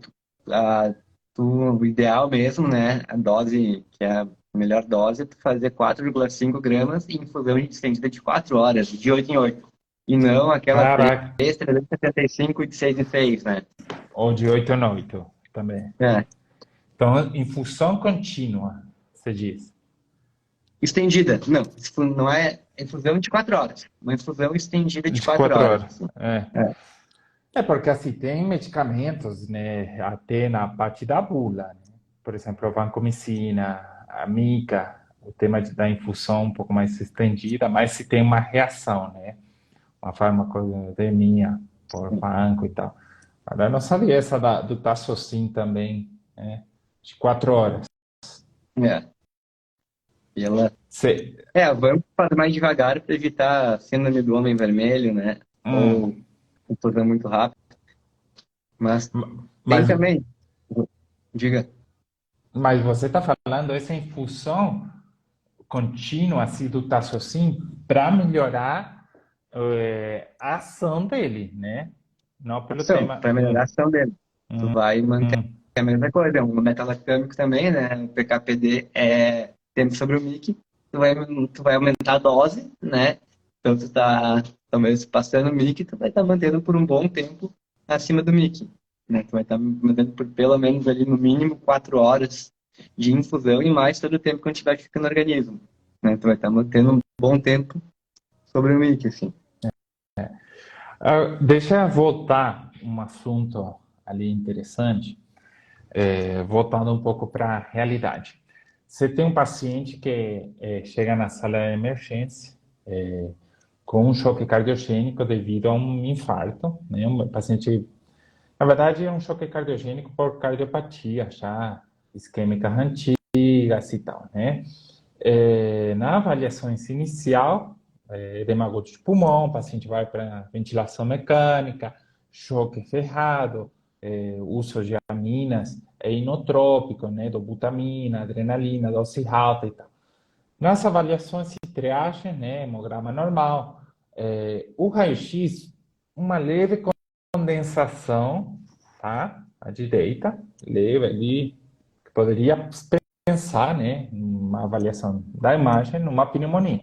o ideal mesmo, né? A dose, que é a melhor dose, é tu fazer 4,5 gramas em infusão estendida de 4 horas, de 8 em 8. E não aquela Caraca, 375 de 6 em 6, né? ou de 8 a 8 também. É. Então, infusão contínua, você diz. Estendida. Não, não é infusão de 4 horas. Uma infusão estendida de De 4 quatro horas. horas. Assim. É. É. É porque assim, tem medicamentos, né, até na parte da bula, né? Por exemplo, a vancomicina, a mica, o tema da infusão um pouco mais estendida, mas se tem uma reação, né? Uma farmacodemia por vanco e tal. Agora, eu não sabia essa do Tassocin também, né? De 4 horas. É. E ela Cê, vamos fazer mais devagar para evitar a síndrome do homem vermelho, né? Ou hum, infusão muito rápido. Mas tem mas, também, diga. mas você está falando essa infusão contínua assim, do Tassocin para melhorar a ação dele, né? Não pelo Ação, tema. para melhorar a ação dele. Tu vai manter Hum, a mesma coisa, é um metalacâmico também, né? O PKPD é tempo sobre o MIC. Tu vai aumentar a dose, né? Então tu tá talvez passando o MIC, tu vai estar mantendo por um bom tempo acima do MIC, né? Tu vai estar mantendo por pelo menos ali no mínimo 4 horas de infusão e mais todo o tempo que antibiotico no organismo, né? Tu vai estar mantendo um bom tempo sobre o MIC, assim. deixa eu voltar um assunto ali interessante, voltando um pouco para a realidade. Você tem um paciente que chega na sala de emergência com um choque cardiogênico devido a um infarto, né? Um paciente, na verdade, é um choque cardiogênico por cardiopatia, já isquêmica antiga e tal, né? Na avaliação inicial, edema agudo de pulmão, o paciente vai para ventilação mecânica, choque ferrado, uso de aminas inotrópico, né, dobutamina, adrenalina, dose alta e tal. Nas avaliações de triagem, né, hemograma normal, o raio-x, uma leve condensação, tá? À direita, leve ali, que poderia pensar, né, numa avaliação da imagem, numa pneumonia.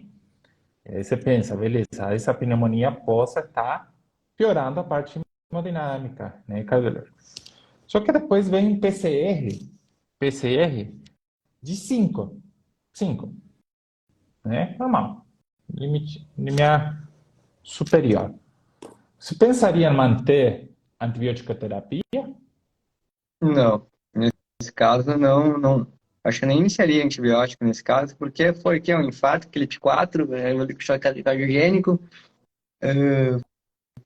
E aí você pensa, beleza, essa pneumonia possa estar piorando a parte hemodinâmica, né, cardiológica. Só que depois vem um PCR de 5, 5, né, normal, limite, limiar superior. Você pensaria em manter antibiótico-terapia? Não, nesse caso não. Acho que eu nem iniciaria antibiótico nesse caso, porque foi que é um infarto, clipe 4, choque cardiogênico,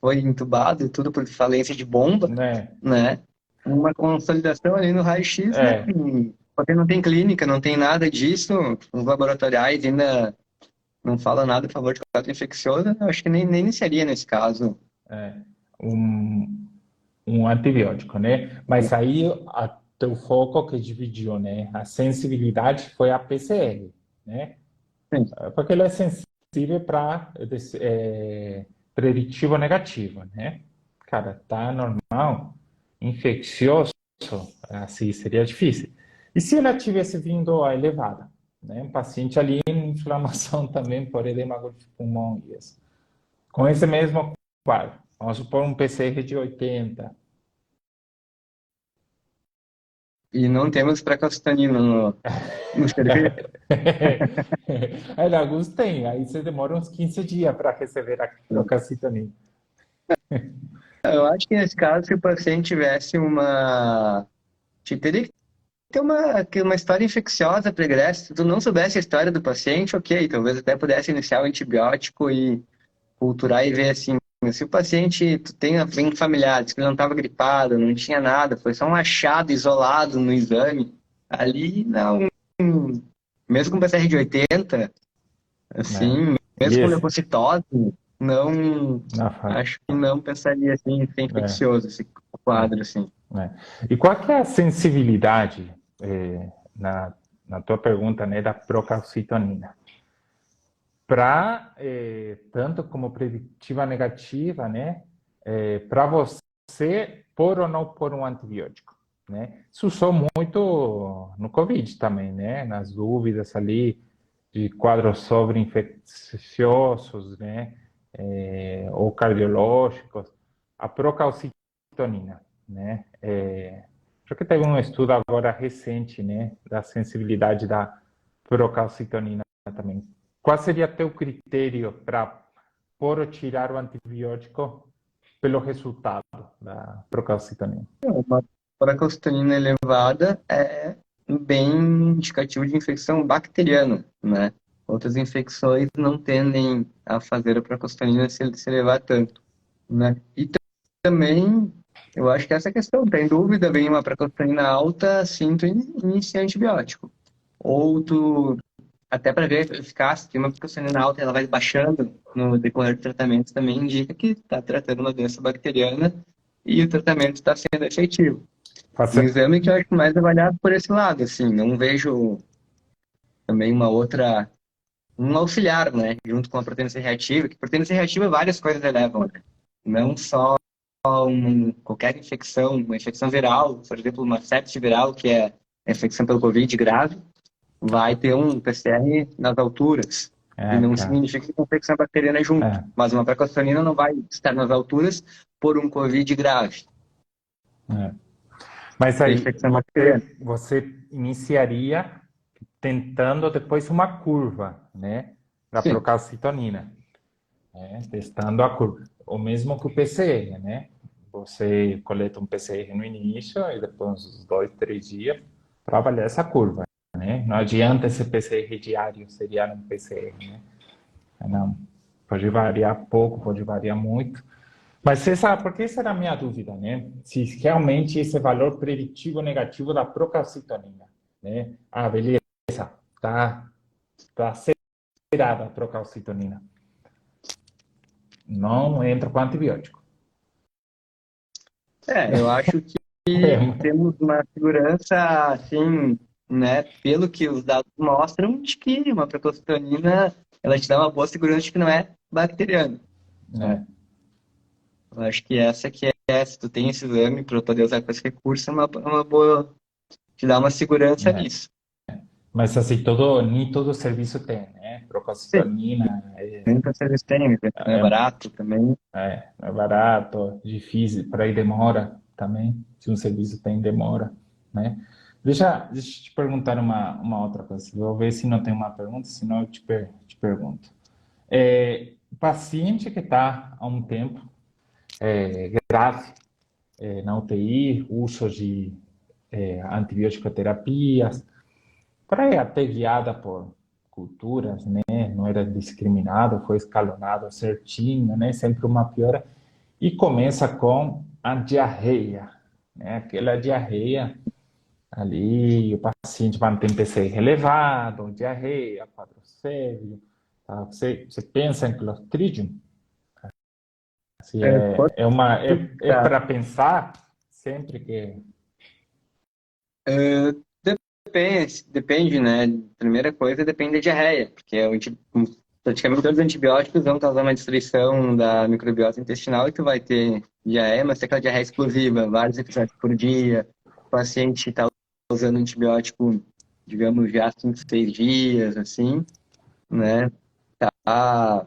foi entubado, tudo por falência de bomba, Né? né? Uma consolidação ali no raio-x, né? É, Porque não tem clínica, não tem nada disso, os laboratoriais ainda não falam nada a favor de quadro infeccioso, eu acho que nem iniciaria nesse caso. é um, um antibiótico, né? Mas aí o foco que dividiu, né? A sensibilidade foi a PCR, né? Sim. Porque ele é sensível para preditivo negativo, né? Cara, tá normal, infeccioso, assim seria difícil. E se ela tivesse vindo a elevada, né? Um paciente ali em inflamação também por edema agudo de pulmão e isso. Com esse mesmo quadro, vamos supor um PCR de 80. E não temos pré-calcitonina no serviço. Aí, alguns tem, aí você demora uns 15 dias para receber a procalcitonina. Eu acho que nesse caso, se o paciente tivesse teria que ter uma história infecciosa pregressa. Se tu não soubesse a história do paciente, ok, talvez até pudesse iniciar o antibiótico e culturar e ver assim. Mas se o paciente, tem familiares que ele não estava gripado, não tinha nada, foi só um achado isolado no exame, ali não. Mesmo com PCR de 80, Né? assim, E mesmo com esse, leucocitose, não, na fa- acho que não pensaria assim, em ser é, infeccioso esse quadro, assim. E qual que é a sensibilidade, na tua pergunta, né, da procalcitonina? Para, tanto como preditiva negativa, né, para você pôr ou não pôr um antibiótico, né? Isso usou muito no Covid também, né? Nas dúvidas ali de quadros sobre-infecciosos, né? Ou cardiológicos, a procalcitonina, né? Porque teve um estudo agora recente, né? Da sensibilidade da procalcitonina também. Qual seria teu critério para pôr ou tirar o antibiótico pelo resultado da procalcitonina? Uma procalcitonina elevada é bem indicativo de infecção bacteriana, né? Outras infecções não tendem a fazer a procalcitonina se elevar tanto, né? E também, eu acho que essa questão, tem dúvida, vem uma procalcitonina alta, sim, tu inicia antibiótico. Ou tu, até para ver a eficácia, tem uma procalcitonina alta, ela vai baixando no decorrer do tratamento, também indica que está tratando uma doença bacteriana e o tratamento está sendo efetivo. Um Fazer... exame que eu acho mais avaliado por esse lado, assim, não vejo também um auxiliar, né, junto com a proteína C reativa, que proteína C reativa várias coisas elevam, né? Não só qualquer infecção, uma infecção viral, por exemplo, uma sepse viral, que é a infecção pelo Covid grave, vai ter um PCR nas alturas. E não claro. significa que tem infecção bacteriana junto. Mas uma procalcitonina não vai estar nas alturas por um Covid grave. Mas aí Infecção bacteriana. você iniciaria tentando depois uma curva, né, da Sim. procalcitonina, né, testando a curva. O mesmo que o PCR, né? Você coleta um PCR no início e depois uns 2, 3 dias para avaliar essa curva, né? Não adianta esse PCR diário seriar um PCR, né? Não, pode variar pouco, pode variar muito. Mas você sabe, porque essa era a minha dúvida, né? Se realmente esse valor preditivo negativo da procalcitonina, né? Ah, beleza, tá acelerada a procalcitonina. Não entra com antibiótico. Eu acho que temos uma segurança, assim, né, pelo que os dados mostram, de que uma procalcitonina, ela te dá uma boa segurança de que não é bacteriana, né? Eu acho que essa que é, se tu tem esse exame para poder usar com esse recurso, é uma boa, te dá uma segurança nisso. Mas assim, nem todo serviço tem, né? Sim, Procalcitonina nem para serviço tem, não é barato também. é barato, difícil, por aí demora também. Se um serviço tem, demora, né? Deixa eu te perguntar uma outra coisa. Vou ver se não tem uma pergunta, senão eu te pergunto. O paciente que está há um tempo grave na UTI, uso de antibiótico terapias, para aí até guiada por culturas, né? Não era discriminado, foi escalonado certinho, né? Sempre uma piora. E começa com a diarreia, né? Aquela diarreia ali, o paciente mantém PCR elevado, diarreia, quadro sério. Tá? Você pensa em Clostridium? Assim, é Tá. para pensar sempre que... Depende, né? Primeira coisa, depende da diarreia, porque praticamente todos os antibióticos vão causar uma destruição da microbiota intestinal e tu vai ter diarreia, mas tem aquela diarreia explosiva, vários episódios por dia. O paciente está usando antibiótico, digamos, já há 5, 6 dias, assim, né? Tá,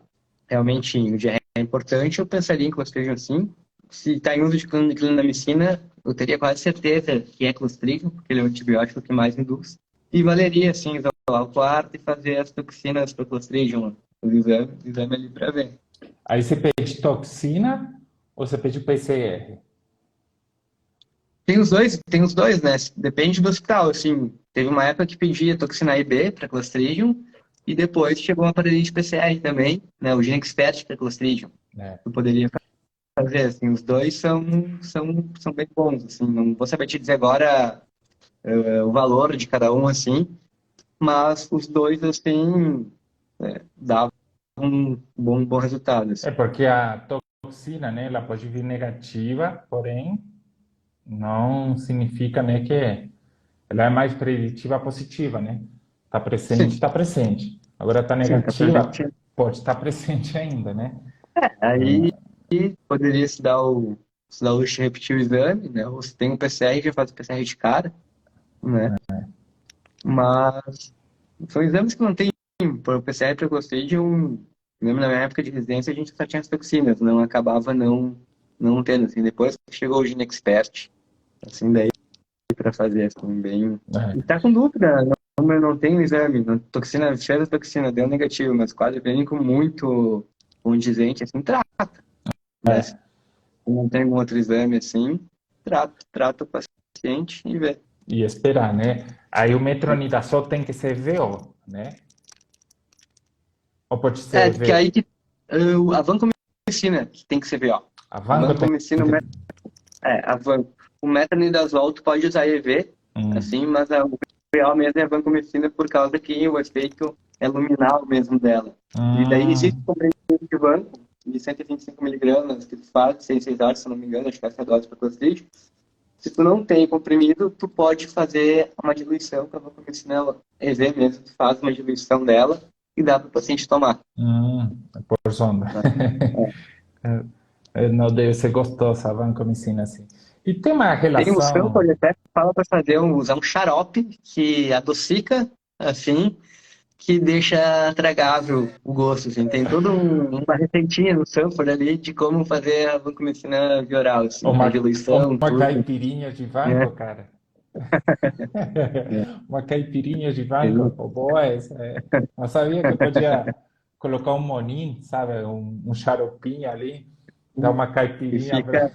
realmente, o diarreia é importante, eu pensaria em Clostridium sim. Se está em uso de clindamicina, eu teria quase certeza que é Clostridium, porque ele é o antibiótico que mais induz. E valeria, sim, isolar o quarto e fazer as toxinas para Clostridium, o exame ali para ver. Aí você pede toxina ou você pede PCR? Tem os dois, né? Depende do hospital, assim. Teve uma época que pedia toxina IB para Clostridium e depois chegou uma parede de PCR também, né? O GeneXpert para Clostridium. Eu poderia fazer, assim, os dois são bem bons, assim. Não vou saber te dizer agora o valor de cada um, assim, mas os dois, assim, davam um bom resultado, assim. Porque a toxina, né, ela pode vir negativa, porém não significa, né, que ela é mais preditiva positiva, né? Sim, Está presente. Agora está sim, tá negativa, presente. pode estar presente ainda, né? Aí poderia se dar o luxo de repetir o exame, né? Ou se tem um PCR, já faz o PCR de cara, né? Mas são exames que não tem, por o PCR que eu gostei de um... Mesmo na minha época de residência, a gente só tinha as toxinas, não acabava não tendo, assim. Depois que chegou o GeneXpert, assim, daí para fazer, assim, bem... E tá com dúvida, não tem o exame, toxina, fez a toxina, deu negativo, mas quase clínico muito condizente, assim, trata, né? não tem algum outro exame assim, trata o paciente e vê. E esperar, né? Aí o metronidazol tem que ser VO, né? Ou pode ser Porque V. aí que a vancomicina que tem que ser VO. A A vanco tem vancomicina, que. a van, o metronidazol tu pode usar EV, Hum. assim, mas o VO mesmo é a vancomicina por causa que o efeito é luminal mesmo dela. E daí existe Hum, comprimido de vanco, de 125 miligramas, que tu faz de 6 horas, se eu não me engano, acho que essa é a dose para Clostridium. Se tu não tem comprimido, tu pode fazer uma diluição com a vancomicina EV mesmo, tu faz uma diluição dela e dá para o paciente tomar. por sonda. Né? É. Não deve ser gostosa a vancomicina assim. E tem uma Tem o Sanford relação. até que fala para usar um xarope que adocica, assim, que deixa tragável o gosto, assim. Tem toda uma receitinha no Sanford ali de como fazer a vancomicina via oral, assim, com a diluição, Uma tudo, caipirinha de né? vanco, cara. É. Uma caipirinha de vanco, Tem- pô, boa essa. Não sabia que podia colocar um moninho, sabe? Um xaropinho ali, dar uma E caipirinha. fica.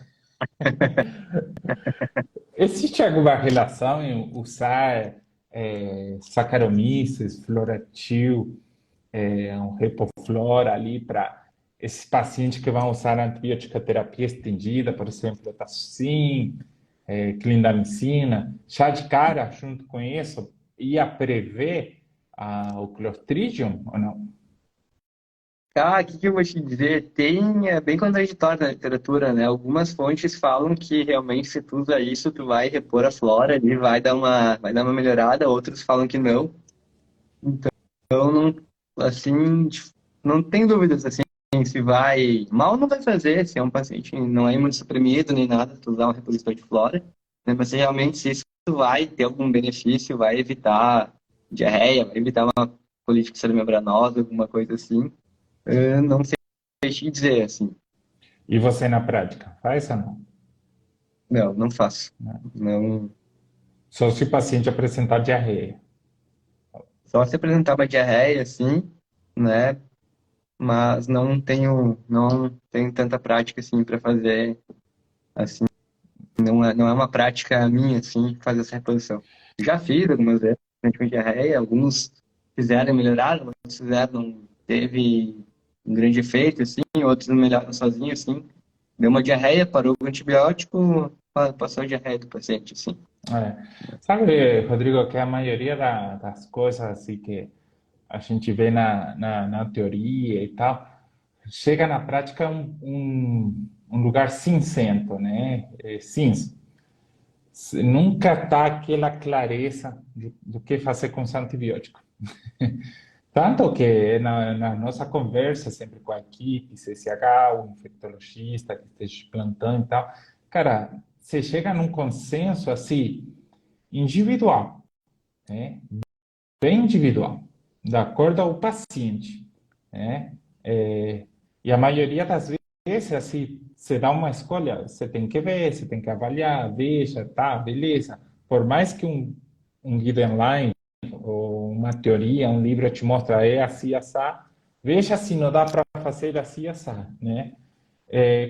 Existe alguma relação em usar Saccharomyces, Floratil, um Repoflora ali para esses pacientes que vão usar antibiótica terapia estendida, por exemplo, Tacin, clindamicina, chá de cara junto com isso, ia prever o Clostridium ou não? Ah, o que que eu vou te dizer? Tem, é bem contraditório na literatura, né? Algumas fontes falam que realmente se tu usa isso, tu vai repor a flora ali, vai dar uma melhorada, outros falam que não. Então, não, assim, não tem dúvidas, assim, se vai... Mal não vai fazer, se é um paciente não é imunossuprimido nem nada, tu usar um repositor de flora, né? Mas se realmente se isso vai ter algum benefício, vai evitar diarreia, vai evitar uma colite membranosa, alguma coisa assim, eu não sei te dizer, assim. E você na prática, faz ou não? Não, não faço. Né? Não, Só se o paciente apresentar diarreia. só se apresentar uma diarreia, assim, né? Mas não tenho tanta prática, assim, para fazer, assim. Não é uma prática minha, assim, fazer essa reposição. Já fiz algumas vezes, com diarreia, alguns fizeram e melhoraram, outros fizeram, não teve um grande efeito, assim, outros não melhoraram sozinho, assim. Deu uma diarreia, parou o antibiótico, passou a diarreia do paciente, assim. É. Sabe, Rodrigo, que a maioria das coisas assim, que a gente vê na teoria e tal, chega na prática um lugar cinzento, né? Cinza. Nunca tá aquela clareza do que fazer com os antibióticos. Tanto que na nossa conversa, sempre com a equipe, CSH, o infectologista que esteja de plantão e tal, cara, você chega num consenso assim, individual, né? Bem individual, de acordo ao paciente, né? E a maioria das vezes, assim, você dá uma escolha, você tem que ver, você tem que avaliar, veja, tá, beleza. Por mais que um guideline ou uma teoria, um livro te mostra assim, assá, veja se não dá para fazer assim, assá, né?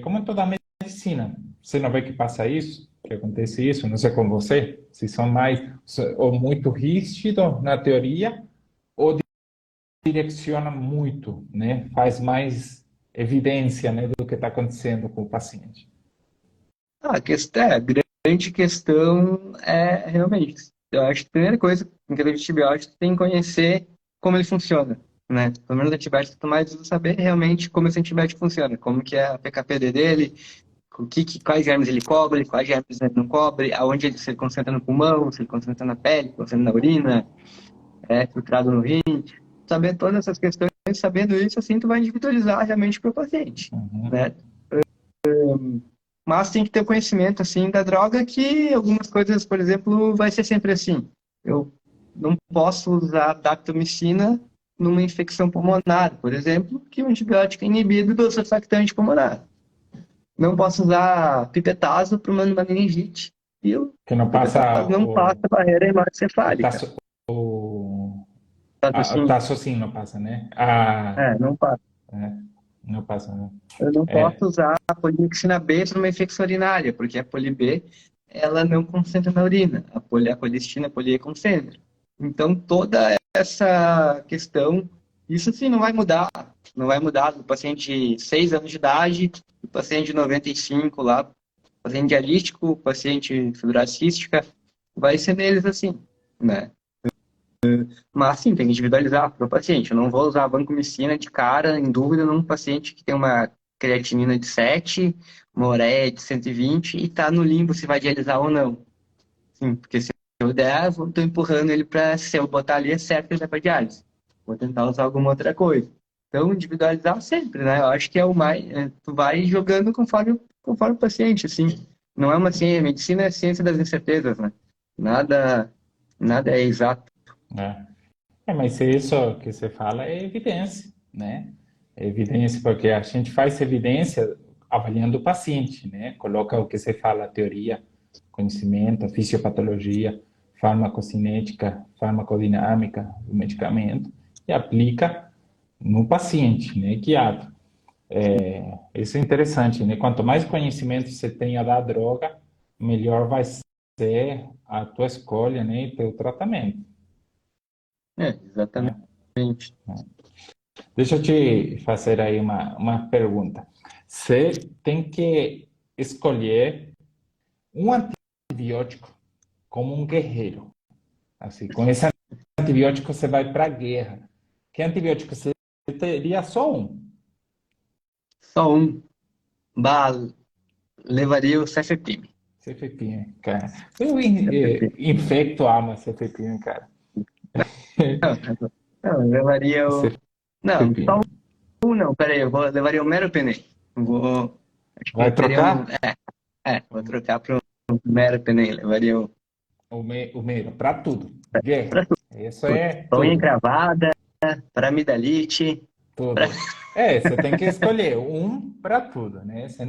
Como em toda a medicina, você não vê que passa isso, que acontece isso, não sei com você, se são mais ou muito rígido na teoria ou direciona muito, né? Faz mais evidência, né, do que está acontecendo com o paciente. A grande questão é realmente, eu acho que a primeira coisa em questão de antibiótico tem que conhecer como ele funciona, né? Pelo menos antibiótico, tu mais precisa saber realmente como esse antibiótico funciona, como que é a PKPD dele, quais germes ele cobre, quais germes ele não cobre, aonde ele se concentra no pulmão, se ele concentra na pele, concentra na urina, filtrado no rim, saber todas essas questões, sabendo isso, assim, tu vai individualizar realmente para o paciente, Uhum. né? Mas tem que ter o conhecimento, assim, da droga que algumas coisas, por exemplo, vai ser sempre assim. Eu não posso usar dactomicina numa infecção pulmonar, por exemplo, que o antibiótico é inibido do surfactante pulmonar. Não posso usar pipetazo para uma meningite. E o Que não pipetazo passa não passa a barreira o, hematoencefálica. taço, o Sabe assim? taçocin não passa, né? Não passa. É. Não passa, né? Eu não É, posso usar a polidexina B para uma infecção urinária, porque a poli B, ela não concentra na urina. A colistina, a poli E concentra. Então, toda essa questão, isso sim não vai mudar. Não vai mudar do paciente de 6 anos de idade, do paciente de 95 lá, paciente dialítico, paciente fibrose cística, vai ser neles assim, né? Mas sim, tem que individualizar para o paciente. Eu não vou usar vancomicina de cara, em dúvida, num paciente que tem uma creatinina de 7, uma ureia de 120 e está no limbo se vai dialisar ou não. Sim, porque se eu der, eu estou empurrando ele para, se eu botar ali, é certo que ele vai para diálise. Vou tentar usar alguma outra coisa. Então, individualizar sempre, né? Eu acho que é o mais. Tu vai jogando conforme o paciente, assim. Não é uma ciência. Medicina é ciência das incertezas, né? Nada, nada é exato. é. Mas isso que você fala é evidência, né? É evidência porque a gente faz evidência avaliando o paciente, né? Coloca o que você fala, a teoria, conhecimento, a fisiopatologia, farmacocinética, farmacodinâmica do medicamento e aplica no paciente, né? Guiado. Isso é interessante, né? Quanto mais conhecimento você tenha da droga, melhor vai ser a tua escolha, né? E teu tratamento, É, né? exatamente. Deixa eu te fazer aí uma pergunta. Você tem que escolher um antibiótico como um guerreiro. Assim, com esse antibiótico você vai para a guerra. Que antibiótico você teria só um? Só um. Bah, levaria o cefepime. Cefepime, cara. Eu Cefepime. infecto ama cefepime, cara. Não, levaria o. Não, só Cefepime. um não, peraí, levaria o meropenem. Vou. Acho que Vai teria um. trocar Vou trocar para o meropenem. Levaria o. o meio para tudo. Guerra. Para Isso tudo. é Unha tudo. encravada, para amidalite. Pra... Tudo. Você tem que escolher um para tudo, né? Você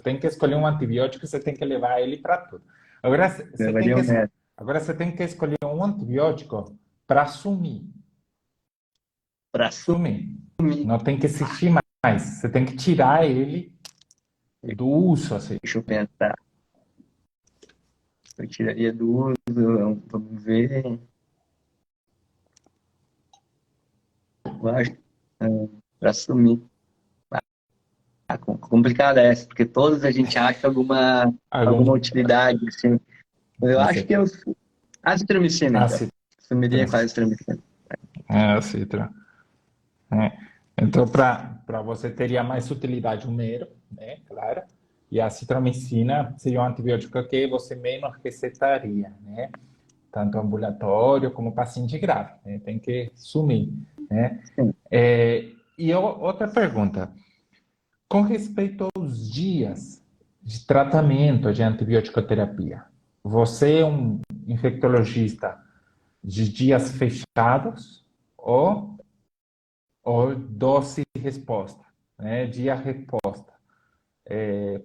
tem que escolher um antibiótico, você tem que levar ele para tudo. Agora, Levaria o mero. agora você tem que escolher um antibiótico para sumir. Para Sumir. sumir. Não tem que existir mais. Você tem que tirar ele do uso, assim. Deixa eu pensar. Eu tiraria do uso, vamos ver. Eu acho. Para sumir. Complicada essa, porque todos a gente acha alguma Algum utilidade, assim. Eu mas acho que eu. Azitromicina, então. ácido, Sumiria com a azitromicina. citra. É. Então, para você teria mais utilidade o mero, né? Claro. E a citromicina seria um antibiótico que você menos recetaria, né? Tanto ambulatório como paciente grave, né? Tem que sumir, né? Sim. E outra pergunta, com respeito aos dias de tratamento de antibiótico-terapia, você é um infectologista de dias fechados ou dose e resposta, né? Dia-resposta.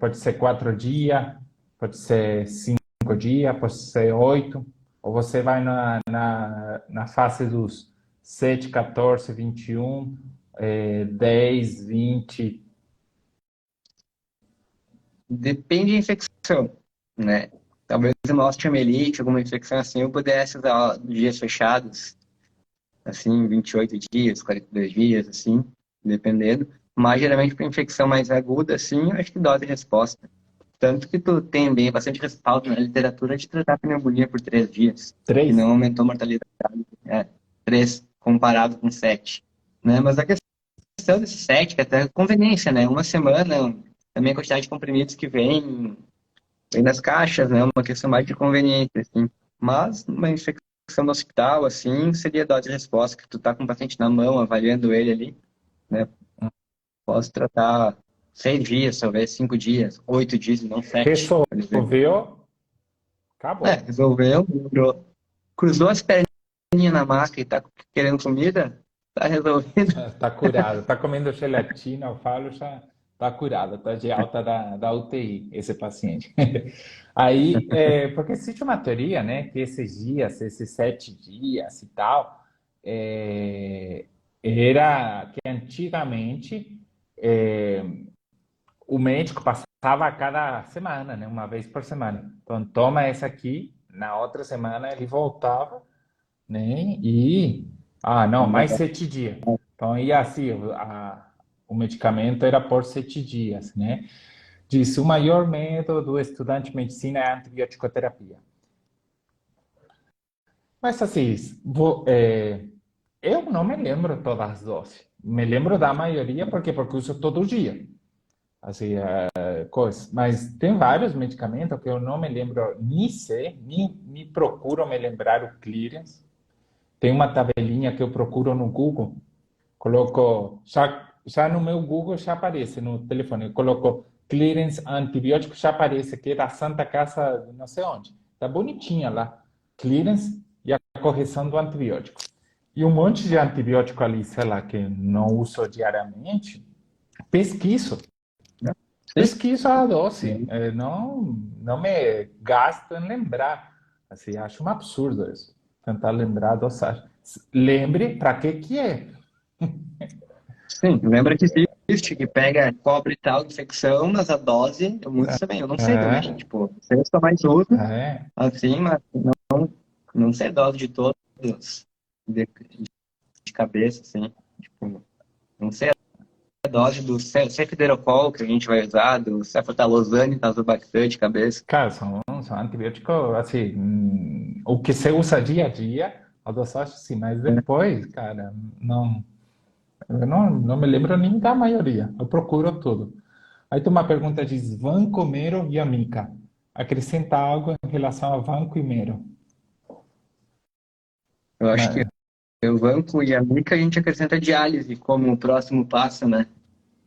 Pode ser 4 dias, pode ser 5 dias, pode ser 8, ou você vai na fase dos 7, 14, 21, 10, 20. Depende da infecção, né? Talvez uma osteomielite, alguma infecção assim, eu pudesse usar dias fechados, assim, 28 dias, 42 dias, assim, dependendo. Mas geralmente para infecção mais aguda, assim, eu acho que dose e resposta. Tanto que tu tem bem bastante respaldo na literatura de tratar a pneumonia por 3 dias, que não 3? aumentou a mortalidade. 3 comparado com 7. Né? Mas a questão desse 7, que é até conveniência, né? Uma semana, também a quantidade de comprimidos que vem nas caixas, né? Uma questão mais de conveniência, assim. Mas uma infecção no hospital, assim, seria dose de resposta, que tu tá com o paciente na mão, avaliando ele ali, né? Posso tratar 6 dias, talvez 5 dias, 8 dias, não 7, por exemplo. Resolveu, acabou. Resolveu, lembrou. Cruzou as perninhas na maca e tá querendo comida, tá resolvido. Tá curado. Tá comendo gelatina, eu falo, já tá curado, tá de alta da UTI, esse paciente. Aí, porque existe uma teoria, né, que esses dias, esses 7 dias e tal, é, era que antigamente é, o médico passava a cada semana, né? Uma vez por semana. Então, toma essa aqui, na outra semana ele voltava, né? Não, mais 7 dias. Então, ia assim, o medicamento era por 7 dias, né? Diz, o maior medo do estudante de medicina é a antibiótico-terapia. Mas assim, eu não me lembro todas as doses. Me lembro da maioria porque uso todo dia. Assim, coisas. Mas tem vários medicamentos que eu não me lembro, nem sei, nem procuro me lembrar o clearance. Tem uma tabelinha que eu procuro no Google, coloco, já no meu Google já aparece no telefone, eu coloco clearance antibiótico, já aparece que é da Santa Casa, não sei onde. Tá bonitinha lá, clearance e a correção do antibiótico. E um monte de antibiótico ali, sei lá, que não uso diariamente, pesquiso. Sim. Pesquiso a dose, não me gasto em lembrar. Assim, acho um absurdo isso. Tentar lembrar a dosagem. Lembre para que que é. Sim, lembra que existe, que pega, cobre tal infecção, mas a dose é muito também. Eu não sei também, É, tipo, eu só mais uso, é. assim, mas não sei a dose de todos de cabeça, assim. Tipo, não sei a dose do cefidrocol que a gente vai usar, do cefalozane, tazobactam de cabeça. Cara, são antibióticos, assim, o que se usa dia a dia, a dosagem sim, mas depois, cara, eu não me lembro nem da maioria. Eu procuro tudo. Aí tem uma pergunta de Vanco, Mero e Amica. Acrescenta algo em relação a Vanco e Mero. Eu acho que Mas, o Vanco e a Mica a gente acrescenta diálise como o próximo passo, né?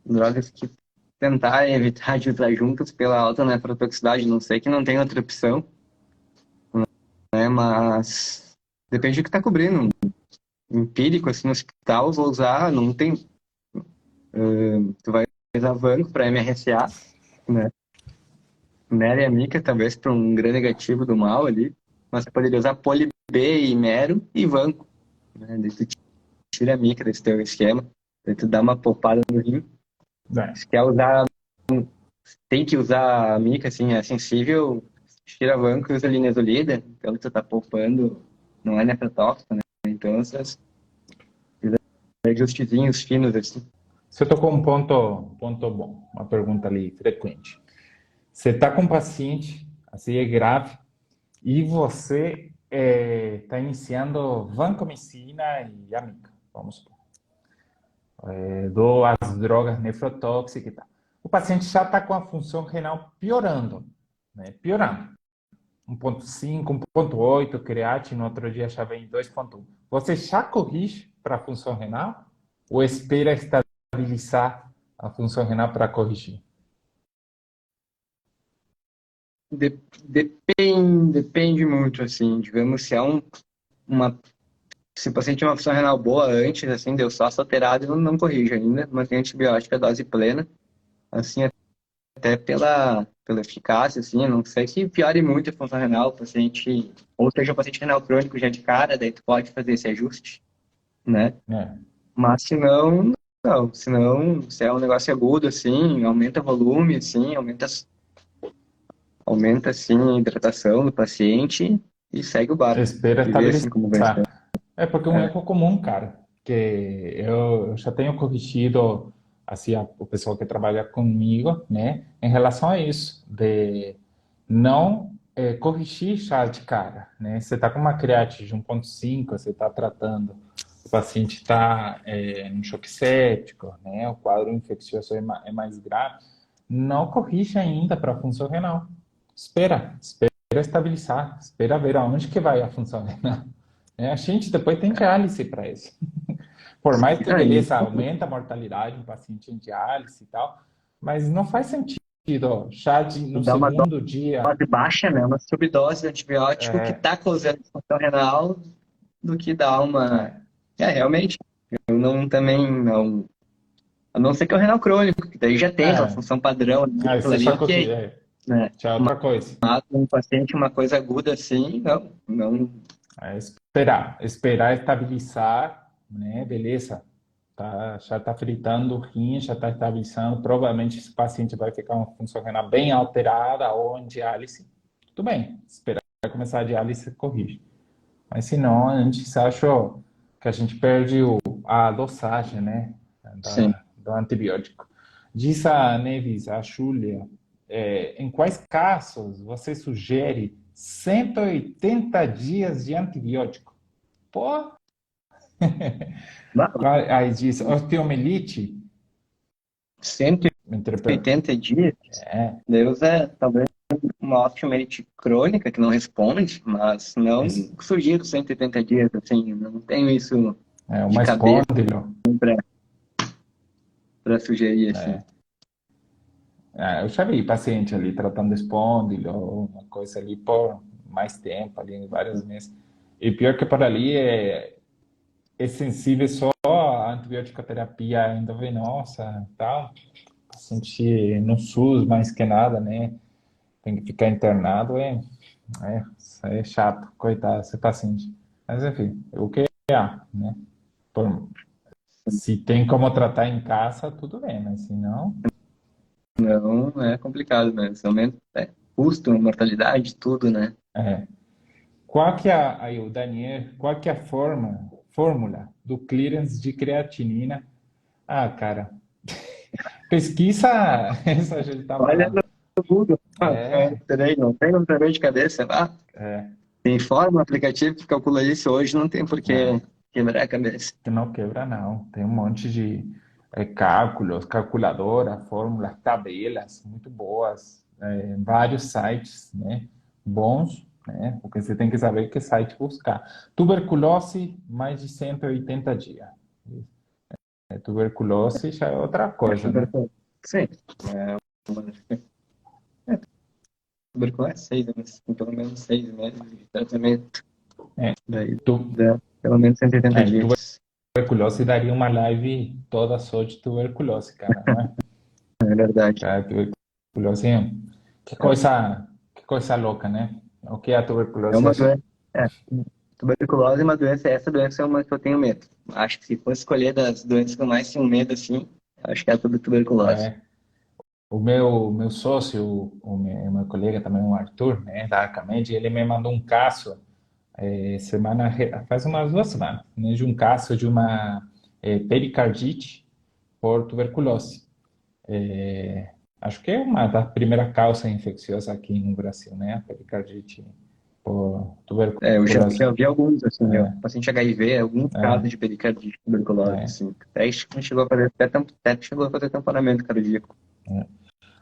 Drogas que tentar evitar de usar juntas pela alta nefrotoxicidade, não sei que não tem outra opção, né? Mas depende do que está cobrindo. Empírico, assim, no hospital, vou usar, não tem. Tu vai usar Vanco para MRSA, né? Mero e Amica, talvez para um gram negativo do mal ali, mas você poderia usar Poli B e Mero e Vanco, né? Daí tu tira a Mica desse teu esquema, daí tu dá uma poupada no rim. é, Se quer usar, tem que usar a mica, assim, é sensível, tira banco e usa linezolida, então tu tá poupando, não é nefrotóxico, né? Então essas ajustezinhos finos, assim. você tocou um ponto bom, uma pergunta ali frequente. Você está com um paciente, assim é grave, e você está iniciando vancomicina e amica, vamos supor. Dou as drogas nefrotóxicas e tal. O paciente já está com a função renal piorando, né? Piorando. 1,5, 1,8, creatina, no outro dia já vem 2,1. Você já corrige para a função renal ou espera estabilizar a função renal para corrigir? Depende muito, assim, digamos, se é uma, se o paciente tem uma função renal boa antes, assim, deu só alterado, não corrige ainda, mantém antibiótico a dose plena, assim, até pela eficácia, assim, a não sei que piore muito a função renal, o paciente, ou seja, o paciente renal crônico já de cara, daí tu pode fazer esse ajuste, né? É. Mas se não, não, se não, se é um negócio agudo, assim, aumenta volume, assim, aumenta, assim, a hidratação do paciente e segue o barco, Espera e vê, assim, como vai ser. estabilizar. É porque é um erro comum, cara, que eu já tenho corrigido assim o pessoal que trabalha comigo, né, em relação a isso, de não corrigir já de cara, né? Você está com uma creatina de 1,5, você está tratando, o paciente está em choque séptico, né? O quadro infeccioso é mais grave, não corrige ainda para a função renal. Espera estabilizar, espera ver aonde que vai a função renal. A gente depois tem diálise para isso. Por mais que, Aí, beleza, aumenta a mortalidade do paciente em diálise e tal, mas não faz sentido, ó, no dá uma segundo dia. dose baixa, né, uma subdose de antibiótico que É, está causando disfunção renal do que dar uma... é, realmente, eu não, também não... A não ser que é o renal crônico, que daí já tem aquela é, função padrão aí aquilo você ali, já corrige, ok, né? já é outra coisa. Mas um paciente, uma coisa aguda assim, não. É esperar estabilizar, né? Beleza. tá, já está fritando o rim, já está estabilizando. Provavelmente esse paciente vai ficar uma função renal bem alterada ou em diálise. Tudo bem, esperar começar a diálise corrige. Mas se não, a gente acha que a gente perde a dosagem, né, Sim. do antibiótico. Diz a Neves, a Júlia, em quais casos você sugere 180 dias de antibiótico? Pô, Bah, aí diz osteomielite, cento e interpre- 80 dias, é, Deus é talvez uma osteomielite crônica que não responde, mas não es- sugiro 180 dias, assim, não tenho isso de uma cabeça espondilo. para sugerir, assim. Eu já vi paciente ali tratando espondilo, uma coisa ali por mais tempo, ali vários meses. E pior que por ali é sensível só à antibiótico-terapia endovenosa e tal. Paciente no SUS mais que nada, né? Tem que ficar internado, isso é chato, coitado, esse paciente. Mas enfim, o que é, né? Por- se tem como tratar em casa, tudo bem, mas se não, Não é complicado mesmo. Aumenta custo, mortalidade, tudo, né? é. Qual que é, aí o Daniel, qual que é a fórmula do clearance de creatinina? Ah, cara, pesquisa, essa a gente tá Olha falando. no Google, É, não tem um de cabeça. é, Tem fórmula, aplicativo que calcula isso hoje, não tem por que não, quebrar a cabeça. que não quebra não. Tem um monte de cálculos, calculadora, fórmulas, tabelas muito boas, vários sites, né, bons, né, porque você tem que saber que site buscar. Tuberculose, mais de 180 dias. Tuberculose já é outra coisa, né? Sim, é uma tuberculose, 6 meses, tem pelo menos 6 meses de tratamento, É, daí tu, dá pelo menos 180 é, dias. tuberculose daria uma live toda só de tuberculose, cara, não é? É verdade. Cara, tuberculose, que coisa louca, né? O que é a É tuberculose? uma doença. É, tuberculose é uma doença, essa doença é uma que eu tenho medo. Acho que se fosse escolher das doenças que eu mais tenho medo, assim, acho que é a tuberculose. É, o meu sócio, o meu colega também, o Arthur, né, da Arcamed, ele me mandou um caso faz umas 2 semanas, né, de um caso de uma pericardite por tuberculose. Acho que é uma da primeira causa infecciosa aqui no Brasil, né? A pericardite por É, já tuberculose. vi alguns, assim, ó, paciente HIV, alguns casos É, de pericardite, tuberculose, é. assim. Até chegou a fazer, até chegou a fazer tamponamento cardíaco.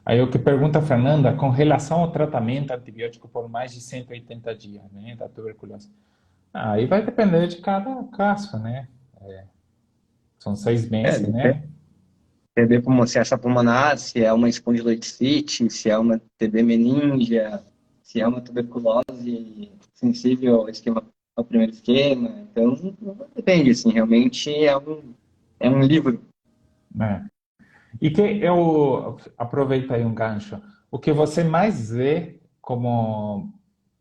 Aí o que pergunta a Fernanda, com relação ao tratamento antibiótico por mais de 180 dias, né, da tuberculose. Aí vai depender de cada caso, né? São 6 meses, Depende. né? TB se é essa pulmonar, se é uma espondiloticite, se é uma TB meningia, se é uma tuberculose sensível ao primeiro esquema. Então, depende, assim, realmente é um livro. É. E que eu aproveito aí um gancho. O que você mais vê como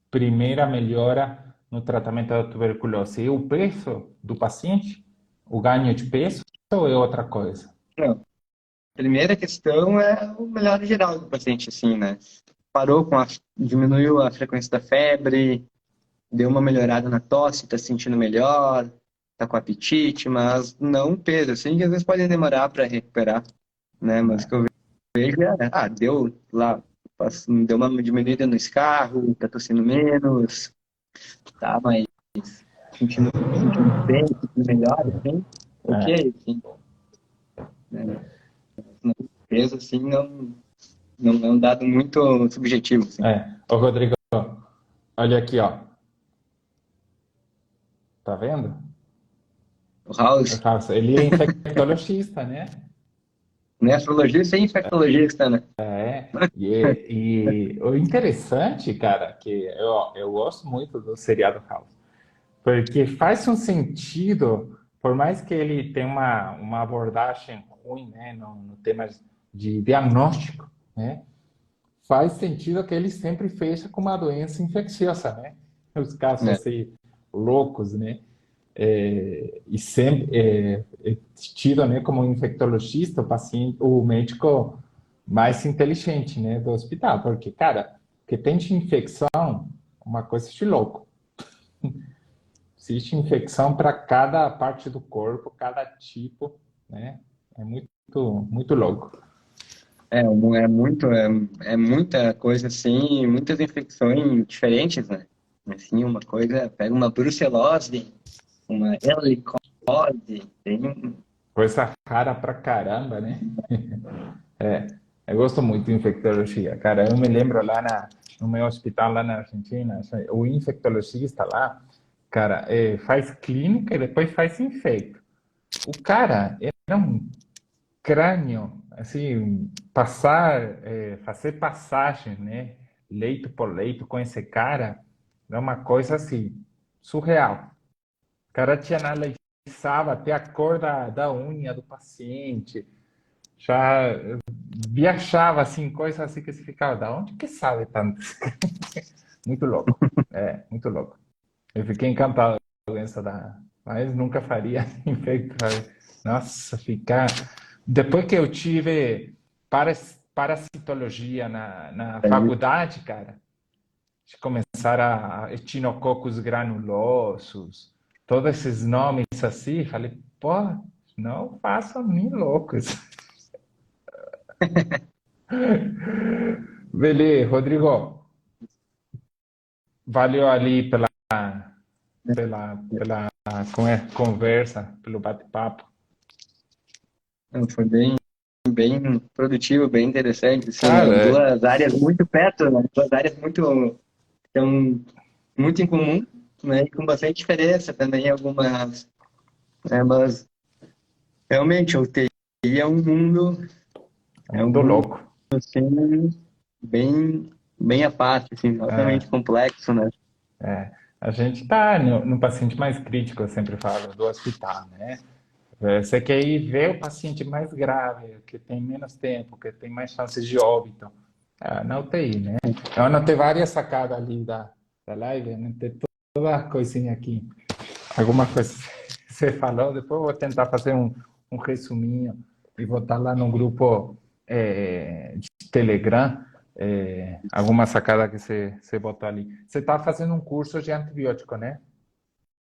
primeira melhora no tratamento da tuberculose? É o peso do paciente? O ganho de peso ou é outra coisa? Não, a primeira questão é o melhor geral do paciente, assim, né? Diminuiu a frequência da febre, deu uma melhorada na tosse, tá se sentindo melhor, tá com apetite, mas não o peso, assim, que às vezes pode demorar para recuperar, né? Mas o que eu vejo deu lá, deu uma diminuída no escarro, tá tossindo menos, tá mais sentindo bem, sentindo melhor, assim, É, ok, assim, né? No peso, assim, não é um dado muito subjetivo, assim. Ô, Rodrigo, olha aqui, ó. Tá vendo? O House, Ele é infectologista, né? nefrologista e infectologista, né? E o interessante, cara, que eu gosto muito do seriado House, porque faz um sentido, por mais que ele tenha uma abordagem ruim, né, no tema de diagnóstico, né, faz sentido que ele sempre fecha com uma doença infecciosa, né? Os casos É, assim loucos, né? e sempre é tido, né, como infectologista, o paciente, o médico mais inteligente, né, do hospital, porque, cara, que tem de infecção, uma coisa de louco. Existe infecção para cada parte do corpo, cada tipo, né? É muito louco. É muita coisa assim, muitas infecções diferentes, né? Assim, uma coisa, pega uma brucelose, uma helicose, tem. Coisa rara pra caramba, né? Eu gosto muito de infectologia. Cara, eu me lembro no meu hospital lá na Argentina, o infectologista lá, cara, faz clínica e depois faz infecto. O cara era um crânio, assim, fazer passagem, né? Leito por leito com esse cara, é uma coisa assim, surreal. O cara te analisava até a cor da unha do paciente, já viajava assim, coisas assim que você ficava, da onde que sabe tanto? Muito louco, muito louco. Eu fiquei encantado com essa mas nunca faria infecto. Nossa, ficar. Depois que eu tive parasitologia na faculdade, cara, de começar a echinococos granulosos, todos esses nomes assim, falei, pô, não façam nem loucos. Beleza, Rodrigo, valeu ali pela conversa, pelo bate-papo. Não, foi bem produtivo, bem interessante, assim, né? Cara, Duas áreas muito perto, né? Duas áreas tão, muito em comum, né? E com bastante diferença também, algumas, né? Mas realmente, o TI é um é um mundo mundo louco. assim, bem à parte, assim, altamente É, complexo, né? a gente está no paciente mais crítico, eu sempre falo, do hospital, né? Você quer ir ver o paciente mais grave, que tem menos tempo, que tem mais chances de óbito, na UTI, né? Eu anotei várias sacadas ali da live, anotei toda a coisinha aqui. Alguma coisa que você falou, depois eu vou tentar fazer um resuminho e botar lá no grupo de Telegram, alguma sacada que você botou ali. Você está fazendo um curso de antibiótico, né?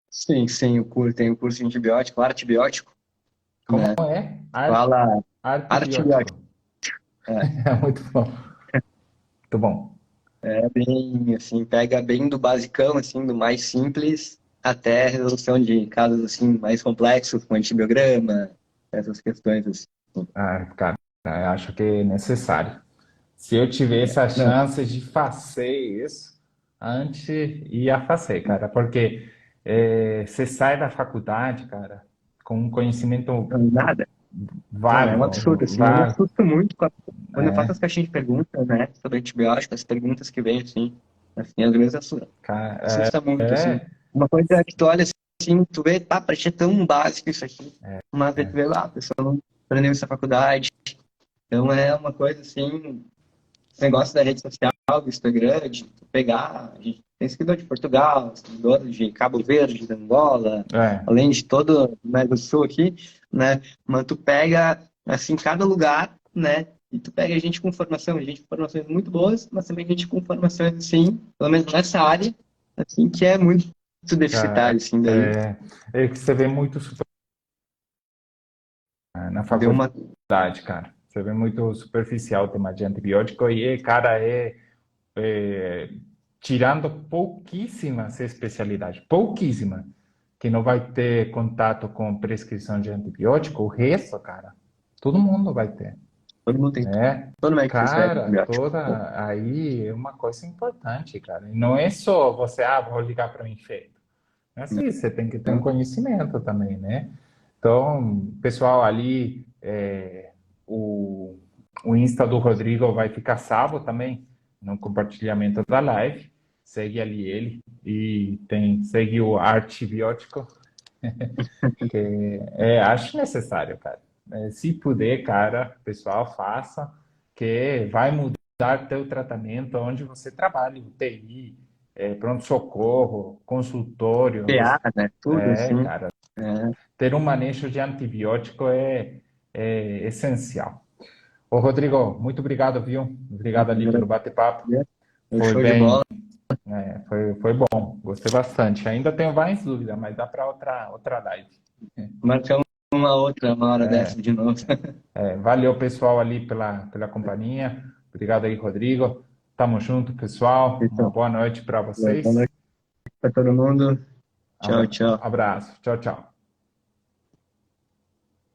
Sim, tem o curso de antibiótico, antibiótico, Como né? é? Fala Antibiótico. antibiótico. É, É muito bom. Muito bom. é bem, assim, pega bem do basicão, assim, do mais simples até a resolução de casos, assim, mais complexos, com antibiograma, essas questões, assim. Cara, eu acho que é necessário. Se eu tivesse a Não, chance de fazer isso, antes ia fazer, cara, porque você sai da faculdade, cara, com um conhecimento não, nada. Não, é um absurdo, vago, assim, eu me vago, assusto muito quando eu faço as é, caixinhas de perguntas, né, sobre antibióticos, as perguntas que vêm, assim, às vezes cara, assusta muito, assim. Uma coisa que tu olha assim, tu vê, tá, parecia tão básico isso aqui, mas aí tu vê lá, a pessoa não aprendeu isso na faculdade. Então é uma coisa assim, esse negócio da rede social, do Instagram, de tu pegar, a gente tem seguidor de Portugal, seguidor de Cabo Verde, de Angola, é, além de todo o América do Sul aqui, né? Mas tu pega, assim, cada lugar, né? E tu pega gente com gente com formações muito boas, mas também gente com formações, assim, pelo menos nessa área, assim, que é muito cara, deficitário, assim, daí é que você vê muito na deu uma. faculdade, cara. Você vê muito superficial o tema de antibiótico e, cara, é, tirando pouquíssimas especialidades, pouquíssima, que não vai ter contato com prescrição de antibiótico, o resto, cara, todo mundo vai ter, Todo mundo tem. né? Todo médico prescreve Cara, antibiótico. toda aí é uma coisa importante, cara. E não é só você, vou ligar para o infecto. É assim, você tem que ter um Não, conhecimento também, né? Então, pessoal, ali, o, o Insta do Rodrigo vai ficar salvo também no compartilhamento da live. Segue ali ele e segue o Artibiótico, que acho necessário, cara. Se puder, cara, pessoal, faça, que vai mudar teu tratamento onde você trabalha, UTI, pronto-socorro, consultório. PA, né? Tudo assim. Cara, É, ter um manejo de antibiótico é essencial. Ô, Rodrigo, muito obrigado, viu? Obrigado ali pelo bate-papo. foi Foi show de bem, bola. foi bom. Gostei bastante. Ainda tenho mais dúvidas, mas dá para outra live. Marcamos uma hora dessa de novo. Valeu, pessoal, ali pela companhia. Obrigado aí, Rodrigo. Tamo junto, pessoal. Uma Então, boa noite para boa vocês. noite para todo mundo. Tchau, tchau. Abraço. Tchau, tchau.